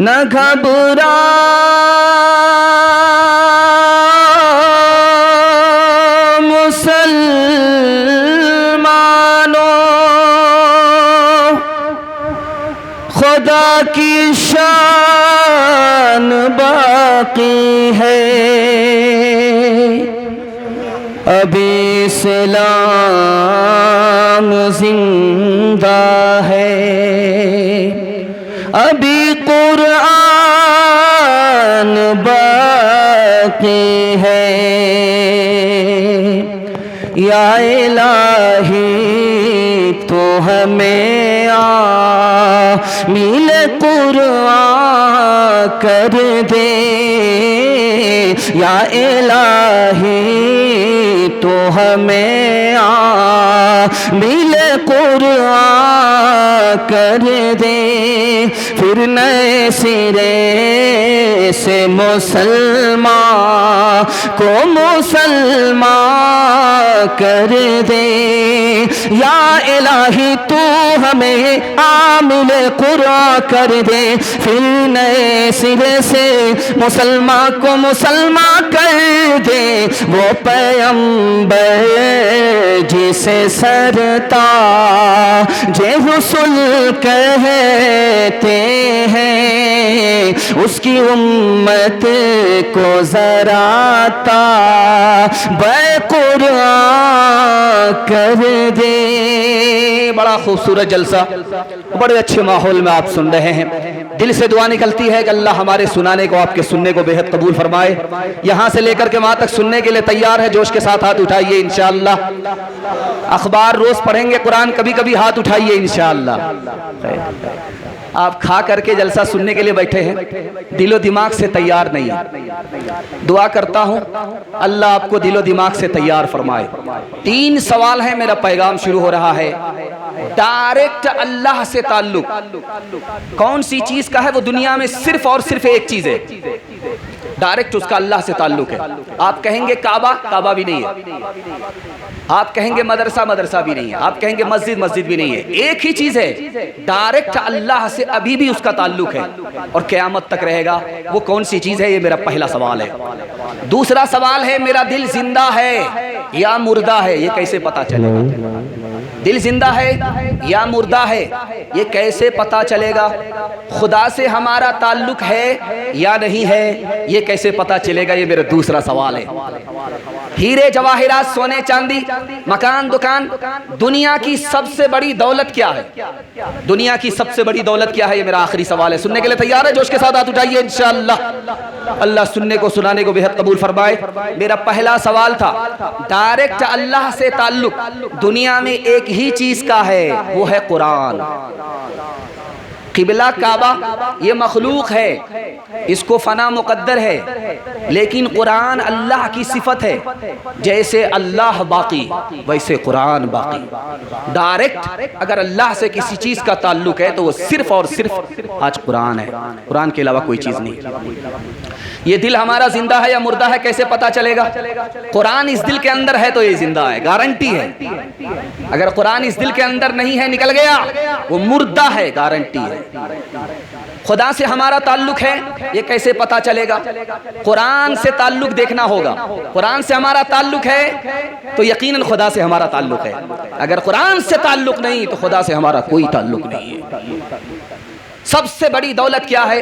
ना घबरा मुसलमानों, खुदा की शान बाकी है, अभी इस्लाम जिंदा है, अभी कुरान बाकी है। या इलाही तो हमें मिले कुरान कर दे, या इलाही तो हमें मिले कुरान कर दे, फिर नए सिरे से मुसलमान को मुसलमान कर दे। या इलाही तू हमें आमिल कुरान कर दे, फिर नए सिरे से मुसलमान को मुसलमान कर दे। वो पैगंबर जिसे सरताज रसूल कहते हैं, उसकी उम्मत को जरा कुरान कर दे। बड़ा खूबसूरत जलसा, बड़े अच्छे माहौल में आप सुन रहे हैं। दिल से दुआ निकलती है कि अल्लाह हमारे सुनाने को, आपके सुनने को बेहद कबूल फरमाए। यहाँ से लेकर के वहाँ तक सुनने के लिए तैयार है, जोश के साथ हाथ उठाइए इंशाअल्लाह। अखबार रोज पढ़ेंगे, कुरान कभी कभी हाथ उठाइए इंशाअल्लाह। आप खा करके जलसा सुनने के लिए बैठे हैं, दिलो दिमाग से तैयार नहीं है। दुआ करता हूं अल्लाह आपको दिलो दिमाग से तैयार फरमाए। 3 सवाल है, मेरा पैगाम शुरू हो रहा है। डायरेक्ट अल्लाह से ताल्लुक कौन सी चीज का है? वो दुनिया में सिर्फ और सिर्फ एक चीज है, डायरेक्ट उसका अल्लाह से ताल्लुक है। आप कहेंगे काबा, काबा भी नहीं है। आप कहेंगे मदरसा, मदरसा भी नहीं है। आप कहेंगे मस्जिद, मस्जिद भी नहीं है। एक ही चीज है, डायरेक्ट अल्लाह से अभी भी उसका ताल्लुक है और क़यामत तक रहेगा। वो कौन सी चीज है? ये मेरा पहला सवाल है। दूसरा सवाल है, मेरा दिल जिंदा है या मुर्दा है? ये कैसे पता चलेगा? दिल जिंदा है या मुर्दा है, ये कैसे पता चलेगा? खुदा से हमारा ताल्लुक है या नहीं है, ये कैसे पता चलेगा? ये मेरा दूसरा सवाल है। हीरे जवाहिरात, सोने चांदी, मकान, दुकान, दुनिया की सबसे बड़ी दौलत क्या है? दुनिया की सबसे बड़ी दौलत क्या है? ये मेरा आखिरी सवाल है। सुनने के लिए तैयार है? जोश के साथ हाथ उठाइए इंशाअल्लाह। अल्लाह सुनने को सुनाने को बेहद कबूल फरमाए। मेरा पहला सवाल था, डायरेक्ट अल्लाह से ताल्लुक दुनिया में एक ही चीज का है, वो है कुरान। क़िबला काबा ये मखलूक है, इसको फ़ना मुक़द्दर है, लेकिन कुरान अल्लाह की सिफत है। जैसे अल्लाह बाकी वैसे कुरान बाकी। डायरेक्ट अगर अल्लाह से किसी चीज़ का ताल्लुक है तो वो सिर्फ और सिर्फ आज कुरान है, कुरान के अलावा कोई चीज़ नहीं। ये दिल हमारा जिंदा है या मुर्दा है कैसे पता चलेगा? कुरान इस दिल के अंदर है तो ये जिंदा है, गारंटी है। अगर कुरान इस दिल के अंदर नहीं है, निकल गया, वो मुर्दा है, गारंटी है। खुदा से हमारा ताल्लुक है, ये कैसे पता चलेगा? कुरान से ताल्लुक देखना होगा। कुरान से हमारा ताल्लुक है तो यकीनन खुदा से हमारा ताल्लुक है। अगर कुरान से ताल्लुक नहीं तो खुदा से हमारा कोई ताल्लुक नहीं है। सबसे बड़ी दौलत क्या है?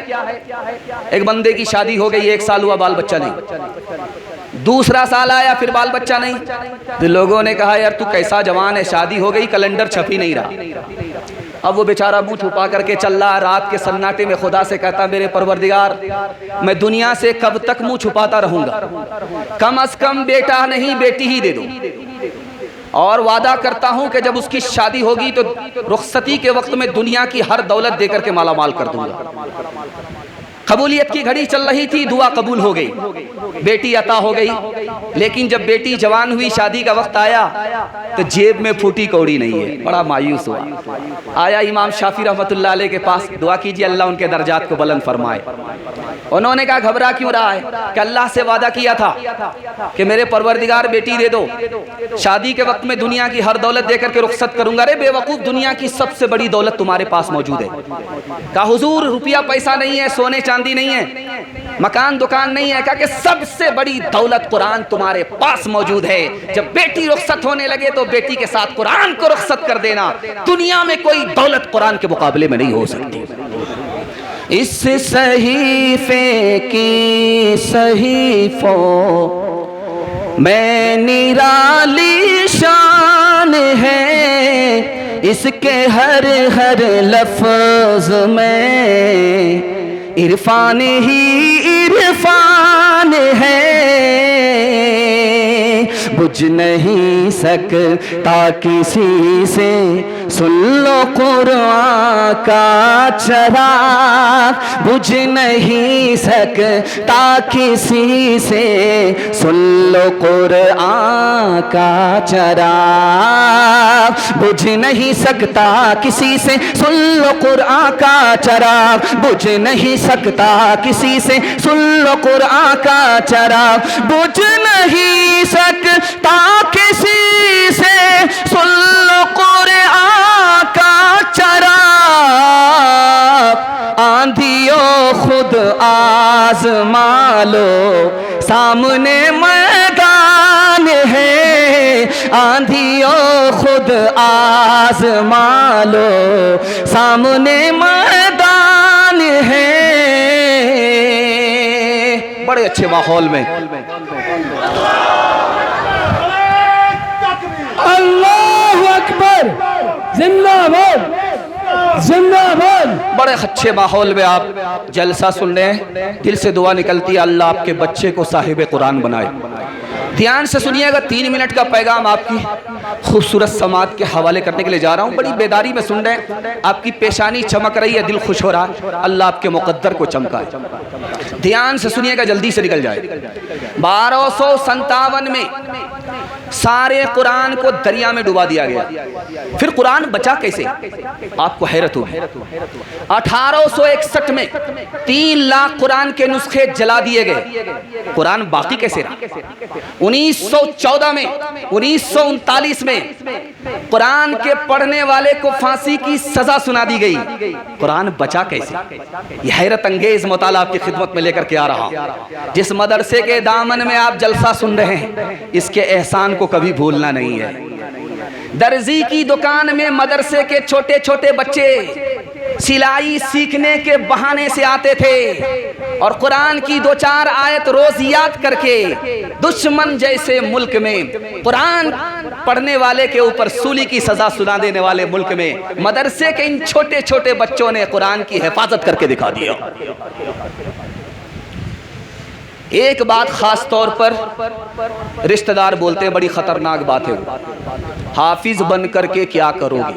एक बंदे की शादी हो गई, 1 साल हुआ, बाल बच्चा नहीं। दूसरा साल आया, फिर बाल बच्चा नहीं। तो लोगों ने कहा यार तू कैसा जवान है, शादी हो गई, कैलेंडर छप ही नहीं रहा। अब वो बेचारा मुंह छुपा करके चल रहा, रात के सन्नाटे में खुदा से कहता मेरे परवरदिगार, मैं दुनिया से कब तक मुंह छुपाता रहूंगा, कम अज कम बेटा नहीं बेटी ही दे दो, और वादा करता हूं कि जब उसकी शादी होगी तो रुखसती के वक्त में दुनिया की हर दौलत देकर के माला माल कर दूंगा। कबूलियत की घड़ी चल रही थी, दुआ कबूल हो गई, बेटी अता हो गई। लेकिन जब बेटी जवान हुई, शादी का वक्त आया तो जेब में फूटी कौड़ी नहीं है, बड़ा मायूस हुआ। आया इमाम शाफी रहमतुल्लाह अलैह के पास, दुआ कीजिए अल्लाह उनके दर्जात को बुलंद फरमाए। उन्होंने कहा घबरा क्यों रहा है कि अल्लाह से वादा किया था कि मेरे परवरदिगार बेटी दे दो, शादी के वक्त में दुनिया की हर दौलत देकर के रुखसत करूंगा। अरे बेवकूफ, दुनिया की सबसे बड़ी दौलत तुम्हारे पास मौजूद है। कहा हुजूर रुपया पैसा नहीं है, सोने चांदी नहीं है, मकान दुकान नहीं है। कहा कि सबसे बड़ी दौलत कुरान तुम्हारे पास मौजूद है। जब बेटी रुखसत होने लगे तो बेटी के साथ कुरान को रुखसत कर देना। दुनिया में कोई दौलत कुरान के मुकाबले में नहीं हो सकती। इस सहीफे की सहीफों में निराली शान है, इसके हर हर लफ्ज में इरफान ही इरफान है। बुझ नहीं सकता किसी से, सुन लो कुरान का चराग। बुझ नहीं सकता किसी से, सुन लो कुरान का चराग। बुझ नहीं सकता किसी से, सुन लो कुरान का चराग। बुझ नहीं सकता किसी से, सुन लो कुरान का चराग। बुझ नहीं सकता किसी से, सुन लो कुरान का चराग। आंधियों खुद आज़मा लो, सामने मैदान है। आंधियों खुद आज़मा लो, सामने मैदान है। बड़े अच्छे माहौल में अल्लाहु अकबर, जिंदाबाद जिंदाबाद। बड़े अच्छे माहौल में आप जलसा सुन रहे हैं, दिल से दुआ निकलती है अल्लाह आपके बच्चे को साहिब कुरान बनाए। ध्यान से सुनिएगा, 3 मिनट का पैगाम आपकी खूबसूरत समात के हवाले करने के लिए जा रहा हूँ। बड़ी बेदारी में सुन रहे हैं, आपकी पेशानी चमक रही है, दिल खुश हो रहा है, अल्लाह आपके मुकद्दर को चमकाए। ध्यान से सुनिएगा, जल्दी से निकल जाए। 1257 में सारे कुरान को दरिया में डुबा दिया गया। फिर कुरान बचा कैसे? आपको हैरत होगी। 1861 में 3 लाख कुरान के नुस्खे जला दिए गए। कुरान बाकी कैसे रहा? 1914 में 1939 में कुरान के पढ़ने वाले को फांसी की सजा सुना दी गई। कुरान बचा कैसे? यह हैरत अंगेज मुताला आपकी खिदमत में लेकर के आ रहा हूं। जिस मदरसे के दामन में आप जलसा सुन रहे हैं, इसके एहसान को कभी भूलना नहीं है। दर्जी की दुकान में मदरसे के छोटे छोटे बच्चे सिलाई सीखने के बहाने से आते थे और कुरान की 2-4 आयत रोज याद करके दुश्मन जैसे मुल्क में, कुरान पढ़ने वाले के ऊपर सूली की सजा सुना देने वाले मुल्क में, मदरसे के इन छोटे छोटे बच्चों ने कुरान की हिफाजत करके दिखा दिया। एक बात खास तौर पर रिश्तेदार बोलते हैं, बड़ी खतरनाक बात है, हाफिज बन करके क्या करोगे?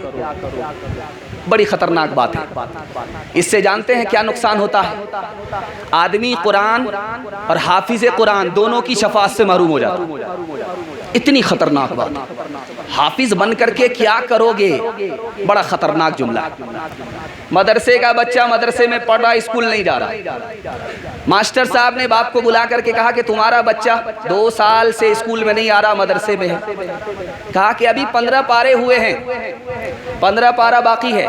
बड़ी खतरनाक बात है। इससे जानते हैं क्या नुकसान होता है? आदमी कुरान और हाफिज कुरान दोनों की शफाअत से महरूम हो जाता है। इतनी खतरनाक बात। हाफिज बन करके क्या करोगे? बड़ा खतरनाक जुमला है। मदरसे का बच्चा मदरसे में पढ़ रहा, स्कूल नहीं जा रहा। मास्टर साहब ने बाप को बुला करके कहा कि तुम्हारा बच्चा 2 साल से स्कूल में नहीं आ रहा, मदरसे में है। कहा कि अभी 15 पारे हुए हैं, 15 पारा बाकी है,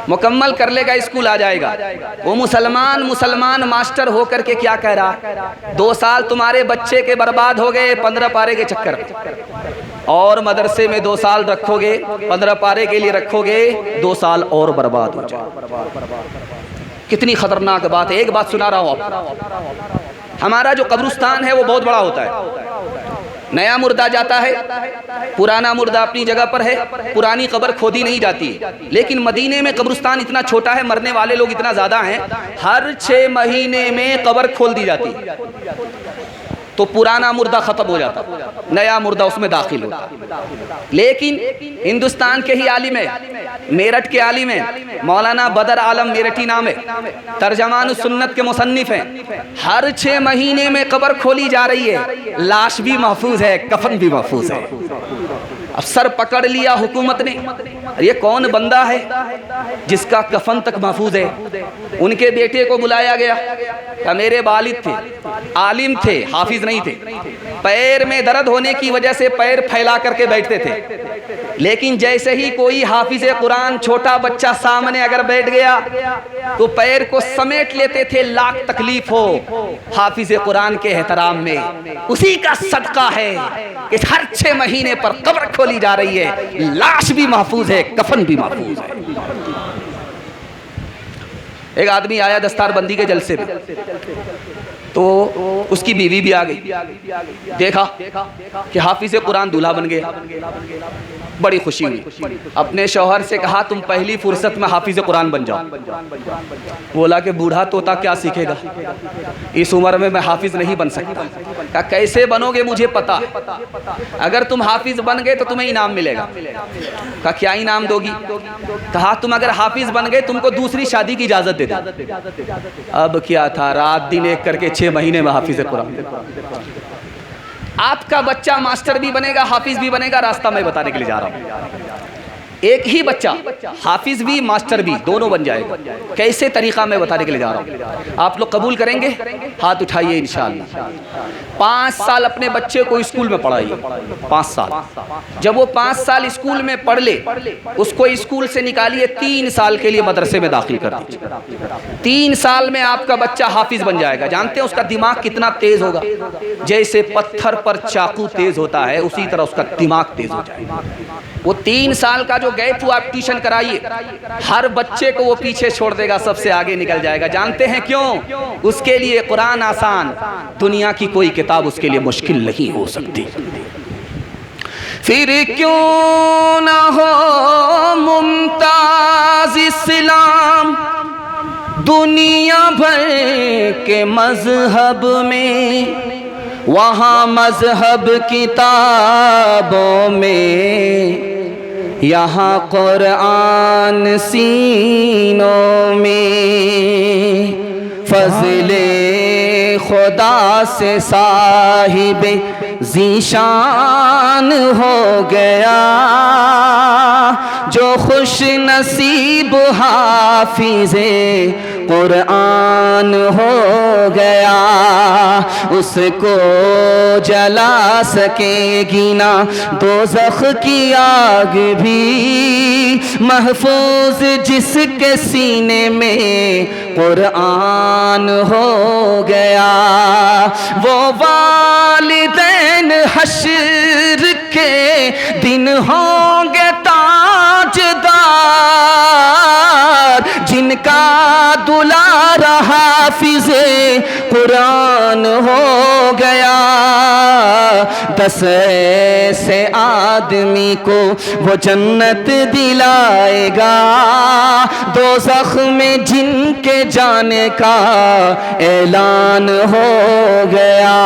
मुकम्मल कर लेगा, स्कूल आ जाएगा। वो मुसलमान मास्टर होकर के क्या कह रहा? 2 साल तुम्हारे बच्चे के बर्बाद हो गए 15 पारे के चक्कर में, और मदरसे में 2 साल रखोगे, 15 पारे के लिए रखोगे, 2 साल और बर्बाद हो जाए। कितनी खतरनाक बात है। एक बात सुना रहा हूँ आप, हमारा जो कब्रिस्तान है वो बहुत बड़ा होता है। नया मुर्दा जाता है, पुराना मुर्दा अपनी जगह पर है, पुरानी कब्र खोदी नहीं जाती। लेकिन मदीने में कब्रिस्तान इतना छोटा है, मरने वाले लोग इतना ज़्यादा हैं, हर 6 महीने में कब्र खोल दी जाती, तो पुराना मुर्दा ख़त्म हो जाता, नया मुर्दा उसमें दाखिल होता। लेकिन हिंदुस्तान के ही आलिम है, मेरठ के आलिम है, मौलाना बदर आलम मेरठी नाम है, तर्जमान सुन्नत के मुसन्निफ हैं। हर 6 महीने में कब्र खोली जा रही है, लाश भी महफूज है, कफन भी महफूज है। अब सर पकड़ लिया हुकूमत ने, ये कौन बंदा है जिसका कफन तक महफूज है? उनके बेटे को बुलाया गया, क्या मेरे वालिद थे, आलिम थे, हाफिज नहीं थे, पैर में दर्द होने की वजह से पैर फैला करके बैठते थे। लेकिन जैसे ही कोई हाफिज कुरान छोटा बच्चा सामने अगर बैठ गया तो पैर को समेट लेते थे, लाख तकलीफ हो। हाफिज कुरान के एहतराम में उसी का सदका है कि हर 6 महीने पर कब्र खोली जा रही है, लाश भी महफूज है, कफन भी महफूज है। एक आदमी आया दस्तारबंदी के जलसे में, तो उसकी बीवी भी आ गई। देखा कि हाफिज कुरान दूल्हा बन गया, बड़ी खुशी हुई। अपने शौहर से कहा तुम पहली फुर्सत में हाफिज कुरान बन जाओ। बोला कि बूढ़ा तोता क्या सीखेगा, इस उम्र में मैं हाफिज नहीं बन सकता। कहा कैसे बनोगे मुझे पता, अगर तुम हाफिज बन गए तो तुम्हें इनाम मिलेगा। कहा क्या इनाम दोगी? कहा तुम अगर हाफिज बन गए तुमको दूसरी शादी की इजाजत दे दो। अब क्या था, रात दिन एक करके 6 महीने में हाफिज कुरान। आपका बच्चा मास्टर भी बनेगा, हाफिज भी बनेगा, रास्ता मैं बताने के लिए जा रहा हूँ। एक ही बच्चा हाफिज भी मास्टर भी दोनों बन जाएगा। कैसे तरीका मैं बताने के लिए जा रहा हूँ। आप लोग कबूल करेंगे? हाथ उठाइए इंशाअल्लाह। 5 साल अपने बच्चे को स्कूल में पढ़ाइए, 5 साल। जब वो 5 साल स्कूल में पढ़ ले, उसको स्कूल से निकालिए, 3 साल के लिए मदरसे में दाखिल कर दीजिए। 3 साल में आपका बच्चा हाफिज बन जाएगा। जानते हैं उसका दिमाग कितना तेज होगा? जैसे पत्थर पर चाकू तेज होता है, उसी तरह उसका दिमाग तेज हो जाएगा। वो 3 साल का जो गैप हुआ, आप ट्यूशन कराइए, हर बच्चे को वो पीछे छोड़ देगा, सबसे आगे निकल जाएगा। जानते हैं क्यों? उसके लिए कुरान आसान, दुनिया की कोई किताब उसके लिए मुश्किल नहीं हो सकती। फिर क्यों ना हो मुमताज इस्लाम दुनिया भर के मजहब में, वहाँ मजहब किताबों में, यहाँ कुरान सीनों में। फज़ले खुदा से साहिबे ज़ीशान हो गया, जो खुश नसीब हाफिज़े कुरान हो गया। उसको जला सकेगी ना दोज़ख की आग भी, महफूज जिसके सीने में कुरान हो गया। वो वालिदैन हश्र के दिन होंगे ताजदार, जिनका दुलारा हाफिज़े कुरान हो गया। 10 ऐसे आदमी को वो जन्नत दिलाएगा, दोज़ख में जिनके जाने का ऐलान हो गया।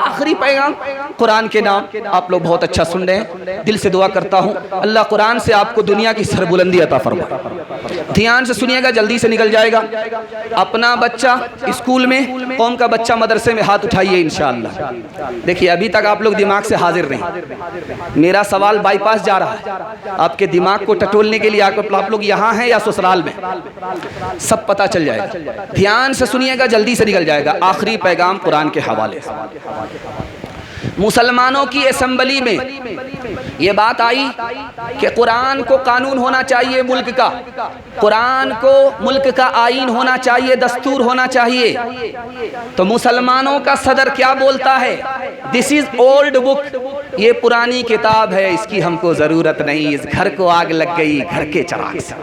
आखिरी पैगाम कुरान के नाम आप लोग बहुत अच्छा सुन रहे हैं। दिल से दुआ करता हूँ अल्लाह कुरान से आपको दुनिया की सरबुलंदी अता फरमाए। ध्यान से सुनिएगा, जल्दी से निकल जाएगा। अपना बच्चा स्कूल में, कौम का बच्चा मदरसे में, हाथ उठाइए इंशाअल्लाह। देखिए अभी तक आप लोग दिमाग से हाजिर नहीं। मेरा सवाल बाईपास जा रहा है, आपके दिमाग को टटोलने के लिए आप लोग यहाँ हैं या ससुराल में, सब पता चल जाएगा। ध्यान से सुनिएगा, जल्दी से निकल जाएगा। आखिरी पैगाम कुरान के हवाले से। मुसलमानों की असेंबली में ये बात आई कि कुरान को कानून होना चाहिए मुल्क का, कुरान को मुल्क का आईन होना चाहिए, दस्तूर होना चाहिए। तो मुसलमानों का सदर क्या बोलता है? दिस इज ओल्ड बुक, ये पुरानी किताब है, इसकी हमको जरूरत नहीं, इस घर को आग लग गई घर के चिराग से।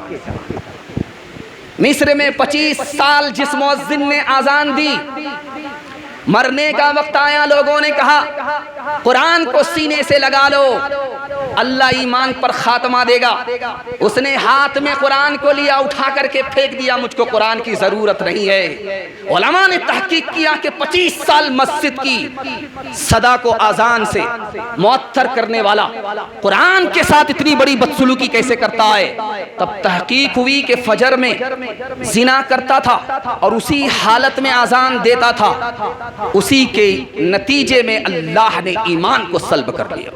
मिस्र में 25 साल जिस मुअज्जिन ने आजान दी, मरने का वक्त आया, लोगों ने कहा कुरान को सीने से लगा लो, अल्लाह ईमान पर खात्मा देगा। उसने हाथ में कुरान को लिया, उठा करके फेंक दिया, मुझको कुरान की जरूरत नहीं है। उलमा ने तहकीक किया कि 25 साल मस्जिद की सदा को आजान से मुअत्तर करने वाला कुरान के साथ इतनी बड़ी बदसलूकी कैसे करता है। तब तहकीक हुई कि फजर में जिना करता था और उसी हालत में आजान देता था, उसी के नतीजे में अल्लाह ने ईमान को सल्ब कर लिया।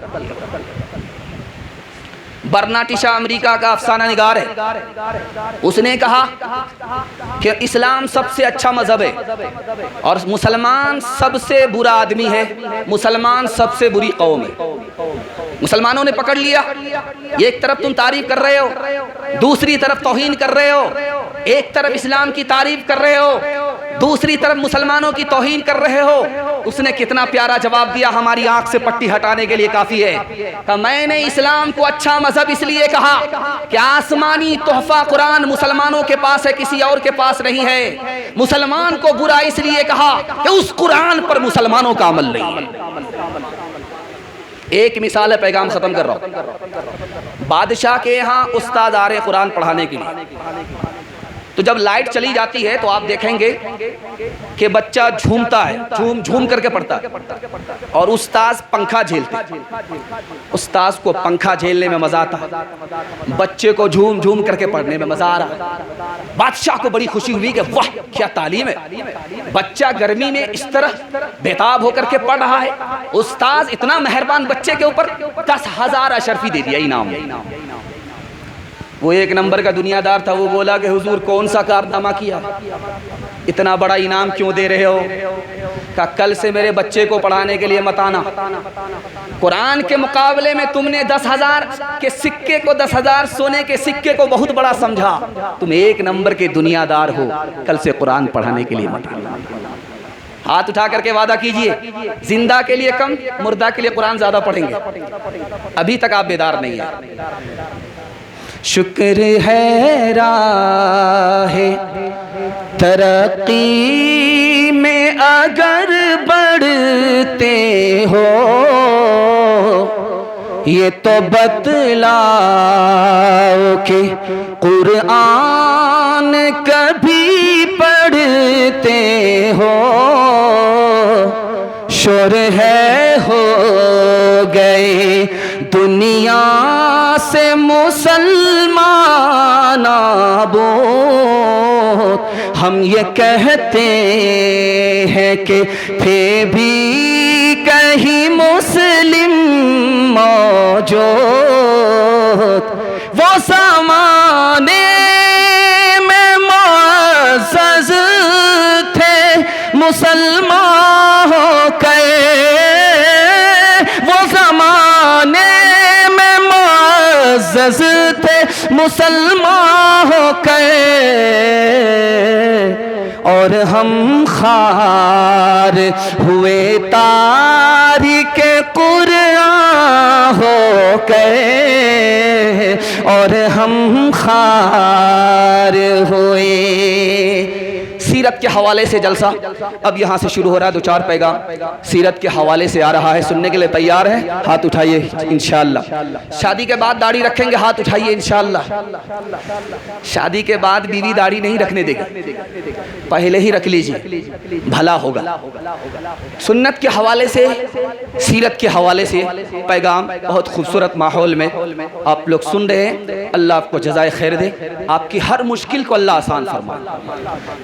बर्नार्ड शॉ अमेरिका का अफसाना निगार है, उसने कहा कि इस्लाम सबसे अच्छा मजहब है और मुसलमान सबसे बुरा आदमी है, मुसलमान सबसे बुरी कौम है। मुसलमानों ने पकड़ लिया, एक तरफ तुम तारीफ कर रहे हो, दूसरी तरफ तौहीन कर रहे हो, एक तरफ इस्लाम की तारीफ कर रहे हो, दूसरी तरफ मुसलमानों की तौहीन कर रहे हो। उसने कितना प्यारा जवाब दिया, हमारी आंख से पट्टी हटाने के लिए काफी है। कि मैंने इस्लाम को अच्छा मजहब इसलिए कहा कि आसमानी तोहफा कुरान मुसलमानों के पास है, किसी और के पास नहीं है। मुसलमान को बुरा इसलिए कहा कि उस कुरान पर मुसलमानों का अमल नहीं है। एक मिसाल है, पैगाम खत्म कर रहा हूं। बादशाह के यहाँ उस्ताद आ रहे कुरान पढ़ाने के लिए, तो जब लाइट चली जाती है तो आप देखेंगे कि बच्चा झूमता है, झूम झूम करके पढ़ता है और उस्ताद पंखा झेलते हैं। उस्ताद को पंखा झेलने में मजा आता है, बच्चे को झूम झूम करके पढ़ने में मजा आ रहा है। बादशाह को बड़ी खुशी हुई कि वाह क्या तालीम है, बच्चा गर्मी में इस तरह बेताब होकर के पढ़ रहा है। उस्ताद इतना मेहरबान बच्चे के ऊपर 10,000 अशरफी दे दिया इनाम। वो एक नंबर का दुनियादार था, वो बोला कि हुजूर कौन सा कारनामा किया, इतना बड़ा इनाम क्यों दे रहे हो? कहा कल से मेरे बच्चे को पढ़ाने के लिए मत आना, कुरान के मुकाबले में तुमने 10,000 के सिक्के को, 10,000 सोने के सिक्के को बहुत बड़ा समझा, तुम एक नंबर के दुनियादार हो, कल से कुरान पढ़ाने के लिए मत आना। हाथ उठा करके वादा कीजिए, जिंदा के लिए कम, मुर्दा के लिए कुरान ज्यादा पढ़ेंगे। अभी तक आप बेदार नहीं है। शुक्र है राहे तरक्की में अगर बढ़ते हो, ये तो बतलाओ कि कुरान कभी पढ़ते हो। शुर है हो गए दुनिया से मुसलमान आबोद, हम ये कहते हैं कि फिर भी कहीं मुस्लिम मौजूद। वो ज़माने में मुअज़्ज़ज़ थे मुसलमान हो गए, वो ज़माने थे मुसलमान हो गए और हम खार हुए तारीख कुरान हो गए और हम खार हुए। सीरत के हवाले से जलसा अब यहाँ से शुरू हो रहा है। 2-4 पैगाम सीरत के हवाले से आ रहा है, सुनने के लिए तैयार है? हाथ उठाइए इंशाअल्लाह। शादी के बाद दाढ़ी रखेंगे? हाथ उठाइए इंशाअल्लाह। शादी के बाद बीवी दाढ़ी नहीं रखने देगी, पहले ही रख लीजिए, भला होगा। सुन्नत के हवाले से, सीरत के हवाले से पैगाम बहुत खूबसूरत माहौल में आप लोग सुन रहे हैं। अल्लाह आपको जज़ाए खैर दे, आपकी हर मुश्किल को अल्लाह आसान फरमाए।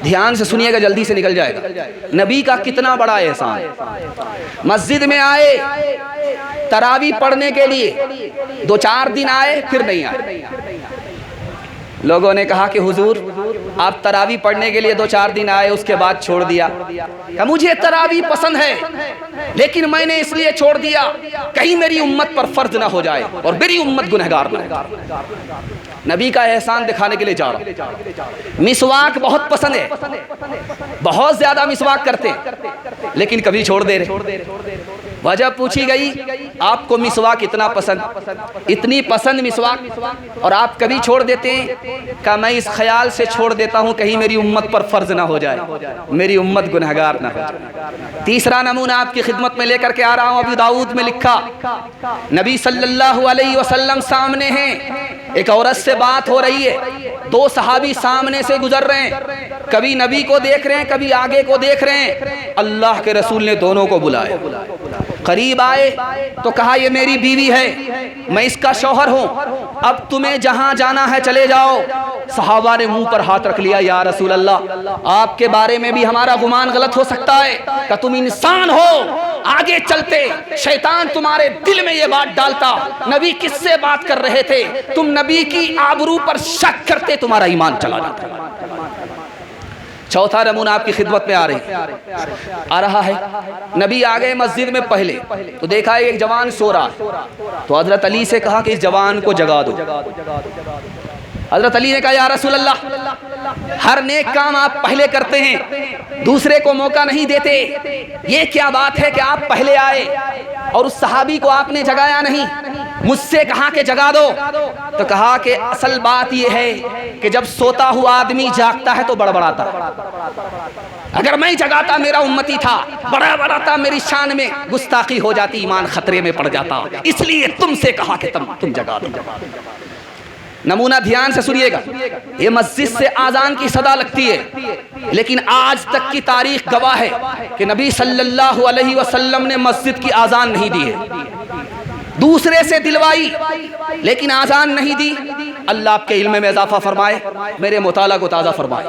ध्यान से सुनिएगा, जल्दी से निकल जाएगा। नबी का कितना बड़ा एहसान। मस्जिद में आए तरावी पढ़ने के लिए, 2-4 दिन आए फिर नहीं आए। लोगों ने कहा कि हुजूर आप तरावी पढ़ने के लिए 2-4 दिन आए, उसके बाद छोड़ दिया। कि मुझे तरावी पसंद है लेकिन मैंने इसलिए छोड़ दिया कहीं मेरी उम्मत पर फर्ज ना हो जाए और मेरी उम्मत गुनहगार ना हो। नबी का एहसान दिखाने के लिए जा रहा। मिसवाक बहुत पसंद है, बहुत ज्यादा मिसवाक करते, लेकिन कभी छोड़ दे रहे। वजह पूछी गई, आपको मिसवाक इतना पसंद, इतनी पसंद मिसवाक, और आप कभी छोड़ देते हैं? का मैं इस ख्याल से छोड़ देता हूं कहीं मेरी उम्मत पर फर्ज ना हो जाए, मेरी उम्मत गुनहगार ना हो जाए। तीसरा नमूना आपकी खिदमत में लेकर के आ रहा हूं। अबू दाऊद में लिखा, नबी सल्लल्लाहु अलैहि वसल्लम सामने हैं, एक औरत से बात हो रही है, 2 सहाबी सामने से गुजर रहे हैं, कभी नबी को देख रहे हैं, कभी आगे को देख रहे हैं। अल्लाह के रसूल ने दोनों को बुलाया, करीब आए तो कहा ये मेरी बीवी है, मैं इसका शौहर हूं, अब तुम्हें जहां जाना है चले जाओ। सहाबा ने मुंह पर हाथ रख लिया, या रसूल अल्लाह आपके बारे में भी हमारा गुमान गलत हो सकता है, कि तुम इंसान हो, आगे चलते शैतान तुम्हारे दिल में ये बात डालता नबी किससे बात कर रहे थे, तुम नबी की आबरू पर शक करते, तुम्हारा ईमान चला जाता। चौथा नमूना आपकी खिदमत में आ रहा है। नबी आ गए मस्जिद में पहले तो देखा एक जवान सो रहा, तो हजरत अली से कहा कि इस जवान को जगा दो। हजरत अली ने कहा, या रसूल अल्लाह हर नेक काम आप पहले करते हैं, दूसरे को मौका नहीं देते, ये क्या बात है कि आप पहले आए और उस सहाबी को आपने जगाया नहीं, मुझसे कहा कि जगा दो। तो कहा कि असल बात यह है कि जब सोता हुआ आदमी जागता है तो बड़बड़ाता है। अगर मैं जगाता मेरा उम्मती था, बड़बड़ाता, मेरी शान में गुस्ताखी हो जाती, ईमान खतरे में पड़ जाता, इसलिए तुमसे कहा कि तुम जगा दो। नमूना ध्यान से सुनिएगा, ये मस्जिद से आजान की सदा लगती है, लेकिन आज तक की तारीख गवाह है कि नबी सल्लल्लाहु अलैहि वसल्लम ने मस्जिद की आजान नहीं दी है। दूसरे से दिलवाई लेकिन आजान नहीं दी। अल्लाह आपके इल्म में इजाफा फरमाए, मेरे मुताला को ताज़ा फरमाए।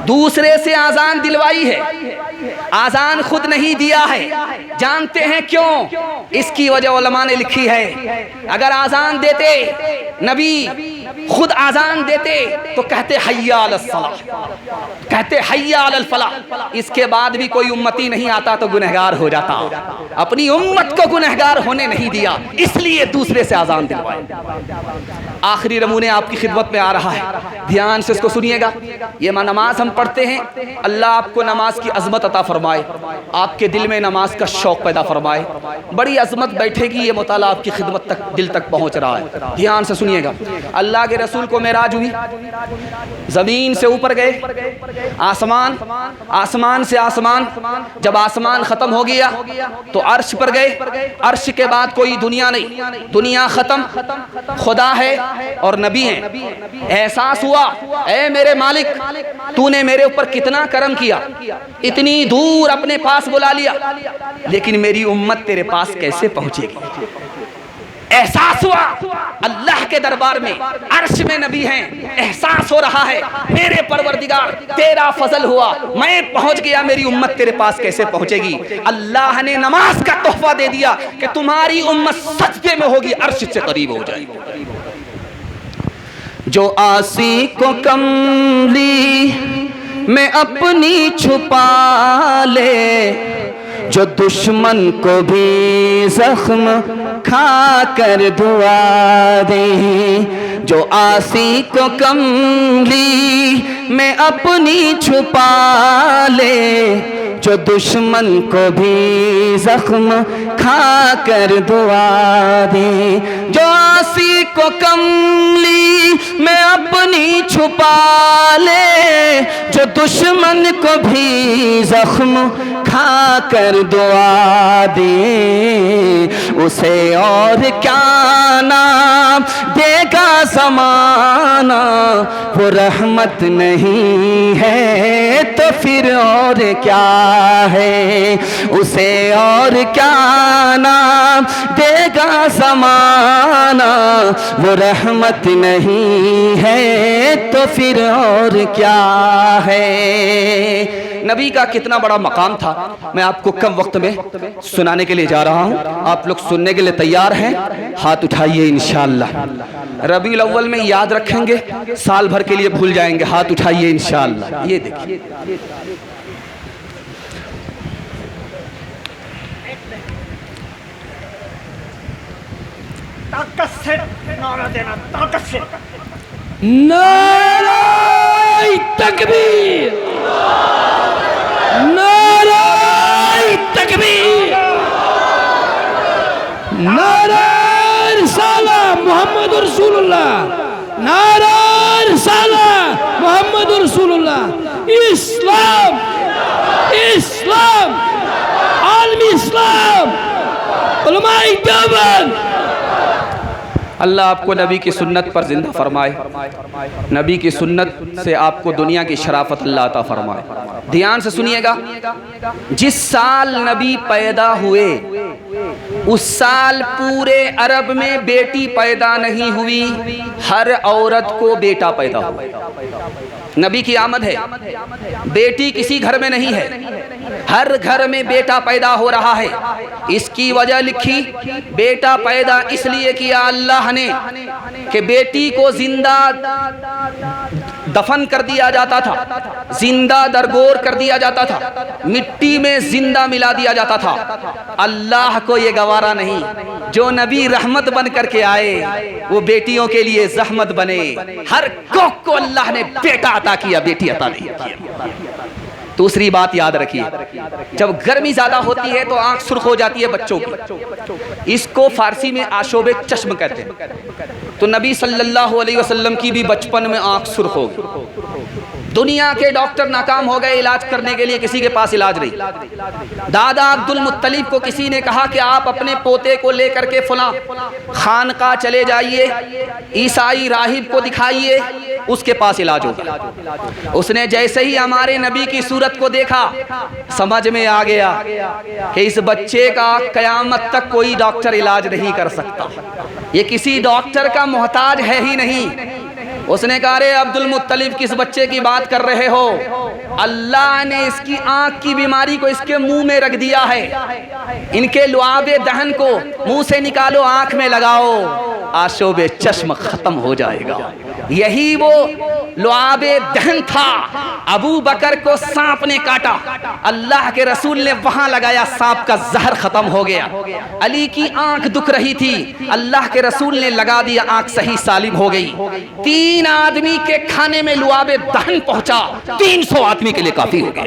दूसरे से आजान दिलवाई है, आजान खुद नहीं दिया है। जानते हैं क्यों? इसकी वजह उलमा ने लिखी है। अगर आजान देते, नबी खुद आजान देते तो कहते हय्या अलस सलाह, कहते हय्या अलल फलाह, इसके बाद भी कोई उम्मती नहीं आता तो गुनहगार हो जाता। अपनी उम्मत को गुनहगार होने नहीं दिया, इसलिए दूसरे से आजान दिलवाए। आखिरी नमूने आपकी खिदमत में आ रहा है, ध्यान से इसको सुनिएगा। ये नमाज हम पढ़ते हैं, अल्लाह आपको नमाज की अजमत अता फरमाए, आपके दिल में नमाज का शौक पैदा फरमाए, बड़ी अजमत बैठेगी। ये मुताला आपकी खिदमत तक दिल तक पहुंच रहा है, ध्यान से सुनिएगा। अल्लाह के रसूल को मेराज हुई, जमीन से ऊपर गए, आसमान, आसमान से आसमान, जब आसमान खत्म हो गया तो अर्श पर गए, अर्श के बाद कोई दुनिया नहीं, दुनिया खत्म, खुदा है और नबी हैं। एहसास हुआ, ऐ मेरे मालिक तूने मेरे ऊपर कितना करम किया, इतनी दूर अपने पास बुला लिया, लेकिन मेरी उम्मत तेरे पास कैसे पहुंचेगी। एहसास हुआ अल्लाह के दरबार में अर्श में नबी हैं, एहसास हो रहा है मेरे परवरदिगार तेरा फजल हुआ, मैं पहुंच गया, मेरी उम्मत तेरे पास कैसे पहुंचेगी। अल्लाह ने नमाज का तोहफा दे दिया कि तुम्हारी उम्मत सजदे में होगी, अर्श से करीब हो जाएगी। जो आसी को कमली में अपनी छुपा ले, जो दुश्मन को भी जख्म खा कर दुआ दे, जो आसी को कमली में अपनी छुपा ले, जो दुश्मन को भी जख्म खा कर दुआ दे, जो आसी को कमली में अपनी छुपा ले, जो दुश्मन को भी जख्म खा कर दुआ दे, उसे और क्या नाम देगा ज़माना, वो रहमत नहीं है तो फिर और क्या है, उसे और क्या नाम देगा ज़माना, वो रहमत नहीं है तो फिर और क्या है। नबी का कितना बड़ा मकाम था, मैं आपको कम वक्त में सुनाने के लिए जा रहा हूं। आप लोग सुनने के लिए तैयार हैं? हाथ उठाइए इंशाअल्लाह। रबीउल अव्वल में याद रखेंगे, साल भर के लिए भूल जाएंगे। हाथ उठाइए इंशाअल्लाह। ये देखिए, ताकत से नारा देना, ताकत से। नारे तकबीर, नारे तकबीर, नारे रिसालत मोहम्मद रसूलुल्लाह, नारे रिसालत मोहम्मद रसूलुल्लाह। इस्लाम, इस्लाम, आलमी इस्लाम, उलमाए देवबंद। अल्लाह आपको नबी की सुन्नत पर जिंदा फरमाए, नबी की सुन्नत से आपको दुनिया की शराफत अल्लाह अता फरमाए। ध्यान से सुनिएगा, जिस साल नबी पैदा हुए उस साल पूरे अरब में बेटी पैदा नहीं हुई, हर औरत को बेटा पैदा हुआ। नबी की आमद है, बेटी किसी घर में नहीं है, हर घर में बेटा पैदा हो रहा है। इसकी वजह लिखी, बेटा पैदा इसलिए किया अल्लाह ने कि बेटी को जिंदा दफन कर दिया जाता था, जिंदा दरगोर कर दिया जाता था, मिट्टी में जिंदा मिला दिया जाता था। अल्लाह को ये गवारा नहीं, जो नबी रहमत बन करके आए वो बेटियों के लिए जहमत बने। हर कोख को अल्लाह ने बेटा अता किया, बेटी अता नहीं किया। दूसरी बात याद रखिए, जब गर्मी ज्यादा होती है तो आंख सुर्ख हो जाती है बच्चों की, इसको फारसी में आशोबे चश्म कहते हैं। तो नबी सल्लल्लाहु अलैहि वसल्लम की भी बचपन में आंख सुर्ख हो गई। दुनिया के डॉक्टर नाकाम हो गए इलाज करने के लिए, किसी के पास इलाज नहीं। दादा अब्दुल मुत्तलिब को किसी ने कहा कि आप अपने पोते को लेकर के फला खानका चले जाइए, ईसाई राहिब को दिखाइए, उसके पास इलाज होगा। उसने जैसे ही हमारे नबी की सूरत को देखा, समझ में आ गया कि इस बच्चे का कयामत तक कोई डॉक्टर इलाज नहीं कर सकता, ये किसी डॉक्टर का मोहताज है ही नहीं। उसने कहा, अरे अब्दुल मुत्तलिब किस बच्चे की बात कर रहे हो? अल्लाह ने इसकी आंख की बीमारी को इसके मुंह में रख दिया है, इनके लुआबे दहन को मुंह से निकालो, आंख में लगाओ, आशोबे चश्म खत्म हो जाएगा। यही वो लुआबे दहन था। अबू बकर को सांप ने काटा, अल्लाह के रसूल ने वहां लगाया, सांप का जहर खत्म हो गया। अली की आंख दुख रही थी, अल्लाह के रसूल ने लगा दिया, आंख सही सालिम हो गई। 3 आदमी के खाने में लुआबे दहन पहुंचा, 300 आदमी के लिए काफी हो गया।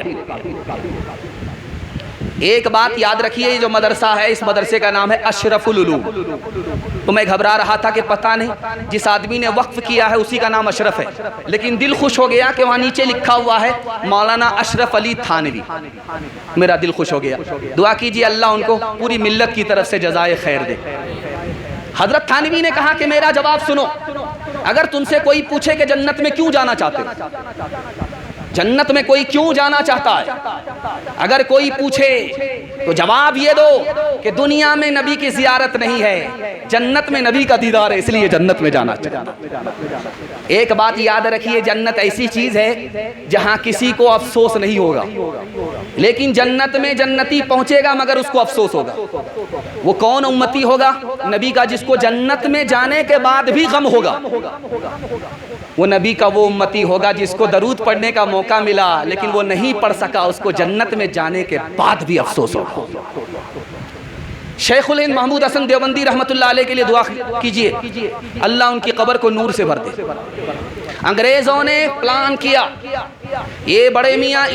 एक बात याद रखिए, जो मदरसा है इस मदरसे का नाम है अशरफुल उलूम। तो मैं घबरा रहा था कि पता नहीं जिस आदमी ने वक्फ किया है उसी का नाम अशरफ है, लेकिन दिल खुश हो गया कि वहाँ नीचे लिखा हुआ है मौलाना अशरफ अली थानवी। मेरा दिल खुश हो गया। दुआ कीजिए अल्लाह उनको पूरी मिल्लत की तरफ से जज़ाए खैर दे। हजरत थानवी ने कहा कि मेरा जवाब सुनो, अगर तुमसे कोई पूछे कि जन्नत में क्यों जाना चाहते हो, जन्नत में कोई क्यों जाना चाहता है, अगर कोई पूछे तो जवाब ये दो कि दुनिया में नबी की जियारत नहीं है, जन्नत में नबी का दीदार है, इसलिए जन्नत में जाना चाहिए। एक बात याद रखिए, जन्नत ऐसी चीज है जहां किसी को अफसोस नहीं होगा, लेकिन जन्नत में जन्नती पहुंचेगा मगर उसको अफसोस होगा। वो कौन उम्मती होगा? नबी का, जिसको जन्नत में जाने के बाद भी गम होगा। वो नबी का वो उम्मती होगा जिसको दरूद पढ़ने का मौका मिला लेकिन वो नहीं पढ़ सका, उसको जन्नत में जाने के बाद भी अफसोस होगा। शेखुल हिंद महमूद हसन देवबंदी रहमतुल्लाह अलैह के लिए दुआ कीजिए, अल्लाह उनकी कब्र को नूर से भर दे। अंग्रेजों ने प्लान किया, ये बड़े मियाँ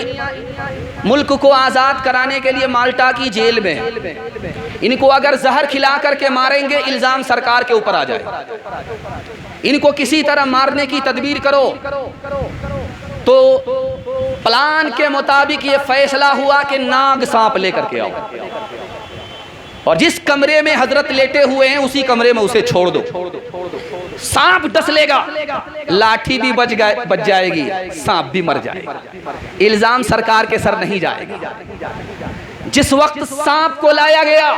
मुल्क को आज़ाद कराने के लिए माल्टा की जेल में इनको अगर जहर खिला करके मारेंगे इल्जाम सरकार के ऊपर आ जाए। इनको किसी तरह मारने की तदबीर करो तो प्लान के मुताबिक ये फैसला हुआ कि नाग सांप लेकर के आओ और जिस कमरे में हजरत लेटे हुए हैं उसी कमरे में उसे छोड़ दो। सांप डस लेगा, लाठी भी बच जाएगी, सांप भी मर जाएगा, इल्जाम सरकार के सर नहीं जाएगा। जिस वक्त सांप को लाया गया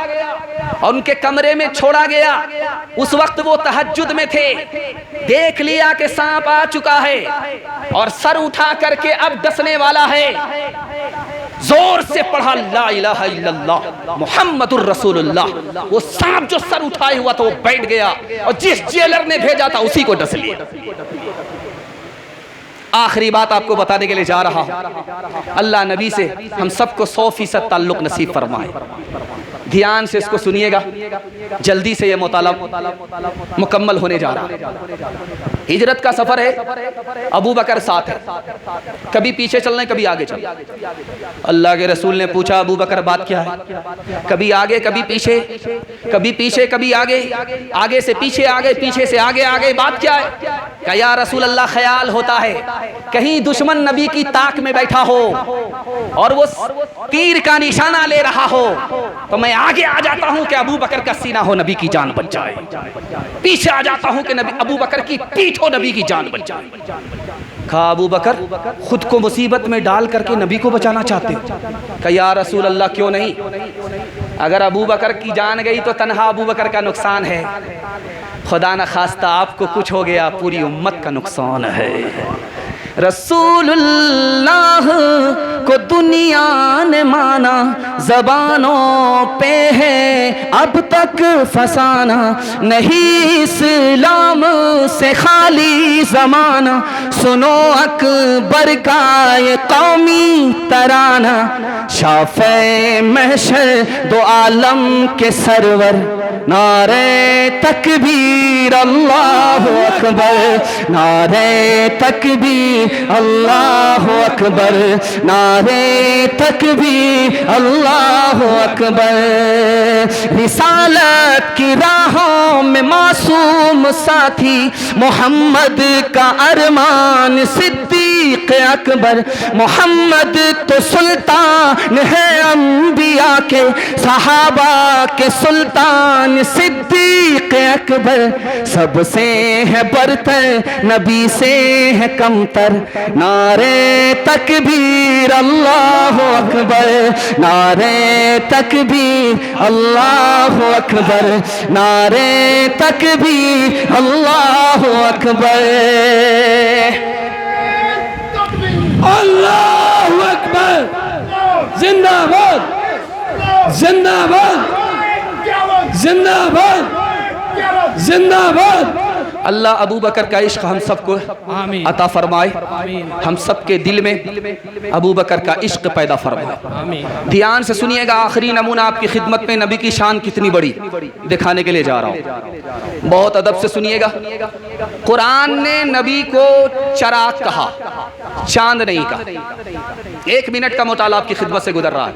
और उनके कमरे में छोड़ा गया, उस वक्त वो तहज्जुद में थे। देख लिया कि सांप आ चुका है और सर उठा करके अब डसने वाला है। जोर से पढ़ा ला इलाहा इल्लल्लाह मुहम्मदुर रसूलुल्लाह। वो सांप जो सर उठाए हुआ था वो बैठ गया और जिस जेलर ने भेजा था उसी को डस लिया। आखिरी बात आपको बताने के लिए जा रहा हूं। अल्लाह नबी से हम सबको 100% ताल्लुक नसीब फरमाए। ध्यान से इसको सुनिएगा, जल्दी से ये मुताला मुकम्मल होने जा रहा है। हिजरत का सफर है, अबू बकर साथ है, कभी पीछे चलना है कभी आगे चलना। अल्लाह के रसूल ने पूछा अबू बकर बात क्या है? कभी आगे कभी पीछे, कभी पीछे कभी आगे, आगे से पीछे आगे, पीछे से आगे आगे, बात क्या है? क्या या रसूल अल्लाह, ख्याल होता है कहीं दुश्मन नबी की ताक में बैठा हो और वो तीर का निशाना ले रहा हो तो मैं आगे आ जाता हूं कि अबू बकर का सीना हो, नबी की जान बच जाए, पीछे आ जाता हूं कि नबी अबू बकर की पीठ हो, नबी की जान बच जाए। कहा अबू बकर खुद को मुसीबत में डाल करके नबी को बचाना चाहते हो? कहा या रसूल अल्लाह क्यों नहीं, अगर अबू बकर की जान गई तो तन्हा अबू बकर का नुकसान है, खुदा न खास्ता आपको कुछ हो गया पूरी उम्मत का नुकसान है। रसूलुल्लाह को दुनिया ने माना, ज़बानों पे है अब तक फसाना, नहीं इस्लाम से खाली ज़माना, सुनो अकबर का ये कौमी तराना, शाफ़े महशर दो आलम के सरवर, नारे तकबीर अल्लाह अकबर, नारे तकबीर अल्लाह अकबर, नारे तकबीर अल्लाह अकबर। रिसालत की राहों में मासूम साथी, मोहम्मद का अरमान सिद्दीक अकबर, मोहम्मद तो सुल्तान है अंबिया के, सहाबा के सुल्तान सिद्दीक अकबर, सबसे है बरतर नबी से है कमतर, नारे तकबीर अल्लाह अकबर, नारे तकबीर अल्लाह अकबर, नारे तकबीर अल्लाह अकबर। अल्लाहु अकबर, जिंदाबाद जिंदाबाद जिंदाबाद जिंदाबाद। अल्लाह अबू बकर का इश्क हम सबको अता फरमाए, हम सबके दिल में अबू बकर का इश्क पैदा फरमाए। ध्यान से सुनिएगा, आखिरी नमूना आपकी खिदमत में नबी की शान कितनी बड़ी दिखाने के लिए जा रहा हूँ, बहुत अदब से सुनिएगा। कुरान ने नबी को चराग कहा, चांद नहीं कहा। 1 मिनट का मुताला आपकी खिदमत से गुजर रहा है,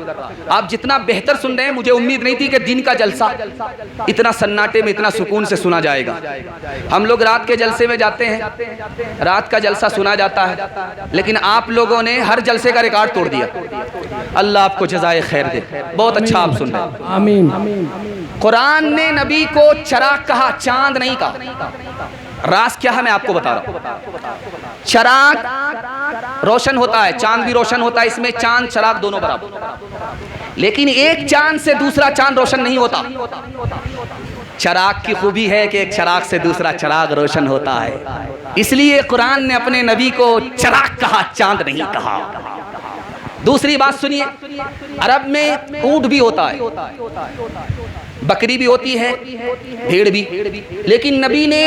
आप जितना बेहतर सुन रहे हैं, मुझे उम्मीद नहीं थी कि दिन का जलसा इतना सन्नाटे में इतना सुकून से सुना जाएगा। हम लोग रात के जलसे में जाते हैं, रात का जलसा सुना जाता है, लेकिन आप लोगों ने हर जलसे का रिकॉर्ड तोड़ दिया। अल्लाह आपको जज़ाए खैर दे, बहुत अच्छा आप सुन रहे हैं। आमीन। कुरान ने नबी को चराग कहा, चांद नहीं कहा। राज क्या है मैं आपको बता रहा हूं। चराग रोशन होता है, चांद भी रोशन होता है, इसमें चांद चराग दोनों बराबर, लेकिन एक चांद से दूसरा चांद रोशन नहीं होता। चराग की खूबी है कि एक चराग से दूसरा चराग रोशन होता है, इसलिए कुरान ने अपने नबी को चराग कहा, चांद नहीं कहा। दूसरी बात सुनिए, अरब में ऊंट भी होता है, बकरी भी होती है, भेड़ भी, लेकिन नबी ने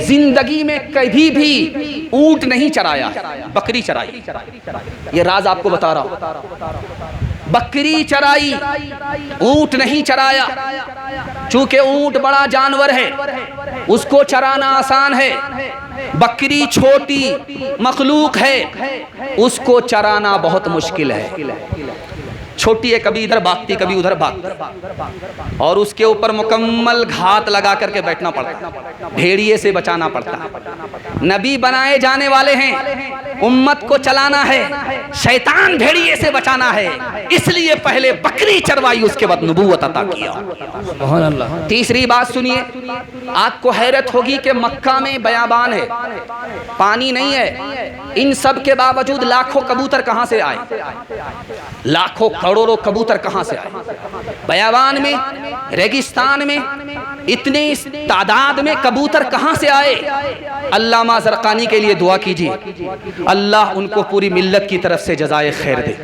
जिंदगी में कभी भी ऊंट नहीं चराया, बकरी चराई। ये राज आपको बता रहा हूं, बकरी चराई, ऊंट नहीं चराया। चूंकि ऊंट बड़ा जानवर है, उसको चराना आसान है, बकरी छोटी मखलूक है, उसको चराना बहुत मुश्किल है। छोटी है, कभी इधर भागती कभी उधर भागती, और उसके ऊपर मुकम्मल घात लगा करके बैठना पड़ता, भेड़िए से बचाना पड़ता। नबी बनाए जाने वाले हैं, उम्मत को चलाना है, शैतान भेड़िए से बचाना है, इसलिए पहले बकरी चरवाई, उसके बाद नबूवत अता किया। सुभान अल्लाह। तीसरी बात सुनिए, आपको हैरत होगी कि मक्का में बयाबान है, पानी नहीं है, इन सब के बावजूद लाखों कबूतर कहां से आए, लाखों करोड़ों कबूतर कहां से आए? बयाबान में, रेगिस्तान में इतने तादाद में कबूतर कहां से आए? अल्लामा ज़रक़ानी के लिए दुआ कीजिए, अल्लाह उनको पूरी मिल्लत की तरफ से जज़ाए खैर दे।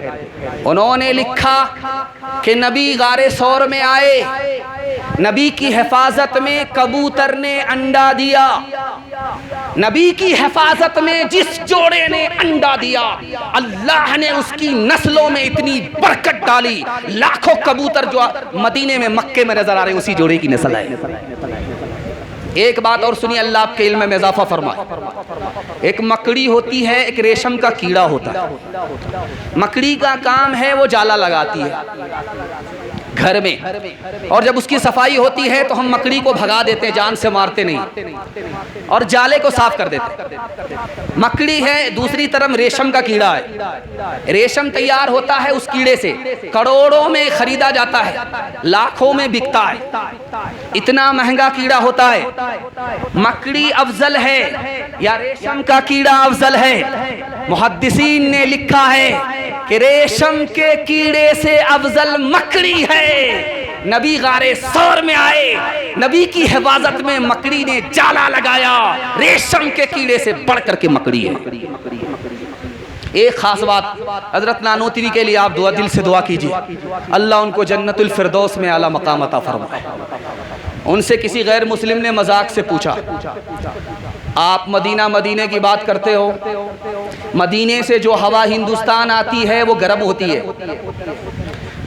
उन्होंने लिखा कि नबी गारे सौर में आए, नबी की हिफाजत में कबूतर ने अंडा दिया, नबी की हिफाजत में जिस जोड़े ने अंडा दिया, अल्लाह ने उसकी नस्लों में इतनी बरकत डाली, लाखों कबूतर जो मदीने में, मक्के में नजर आ रहे उसी जोड़े की नस्ल है। एक बात और सुनिए, अल्लाह आपके इल्म में इजाफा फरमाए। एक मकड़ी होती है, एक रेशम का कीड़ा होता है। मकड़ी का काम है वो जाला लगाती है घर में, और जब उसकी सफाई होती है तो हम मकड़ी को भगा देते हैं, जान से मारते नहीं, और जाले को साफ कर देते। मकड़ी है, दूसरी तरफ रेशम का कीड़ा है। रेशम तैयार होता है उस कीड़े से, करोड़ों में खरीदा जाता है, लाखों में बिकता है, इतना महंगा कीड़ा होता है। मकड़ी अफजल है या रेशम का कीड़ा अफजल है? मुहद्दिसीन ने लिखा है कि रेशम के कीड़े से अफजल मकड़ी है। नबी गारे सौर में आए, नबी की हिफाजत में मकड़ी ने जाला लगाया, रेशम के कीड़े से बढ़ करके मकड़ी है। एक खास बात, हजरत नानोतवी के लिए आप दुआ, दिल से दुआ कीजिए, अल्लाह उनको जन्नतुल फिरदौस में आला मकाम अता फरमाए। उनसे किसी गैर मुस्लिम ने मजाक से पूछा, आप मदीने की बात करते हो, मदीने से जो हवा हिंदुस्तान आती है वो गर्म होती है,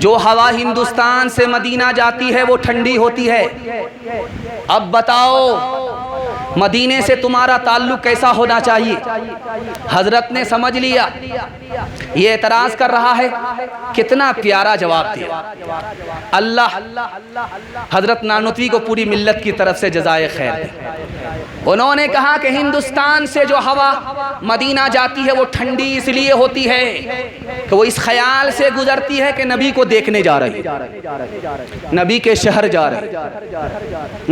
जो हवा हिंदुस्तान से मदीना जाती है वो ठंडी होती है। अब बताओ मदीने से तुम्हारा ताल्लुक कैसा होना चाहिए? हजरत ने समझ लिया, ये एतराज कर रहा है, कितना प्यारा जवाब दिया। अल्लाह हजरत नानोतवी को पूरी मिल्लत की तरफ से जज़ाए खैर दे। उन्होंने कहा कि हिंदुस्तान से जो हवा मदीना जाती है वो ठंडी इसलिए होती है कि वो इस ख्याल से गुजरती है कि नबी को देखने जा रही, नबी के शहर जा रही,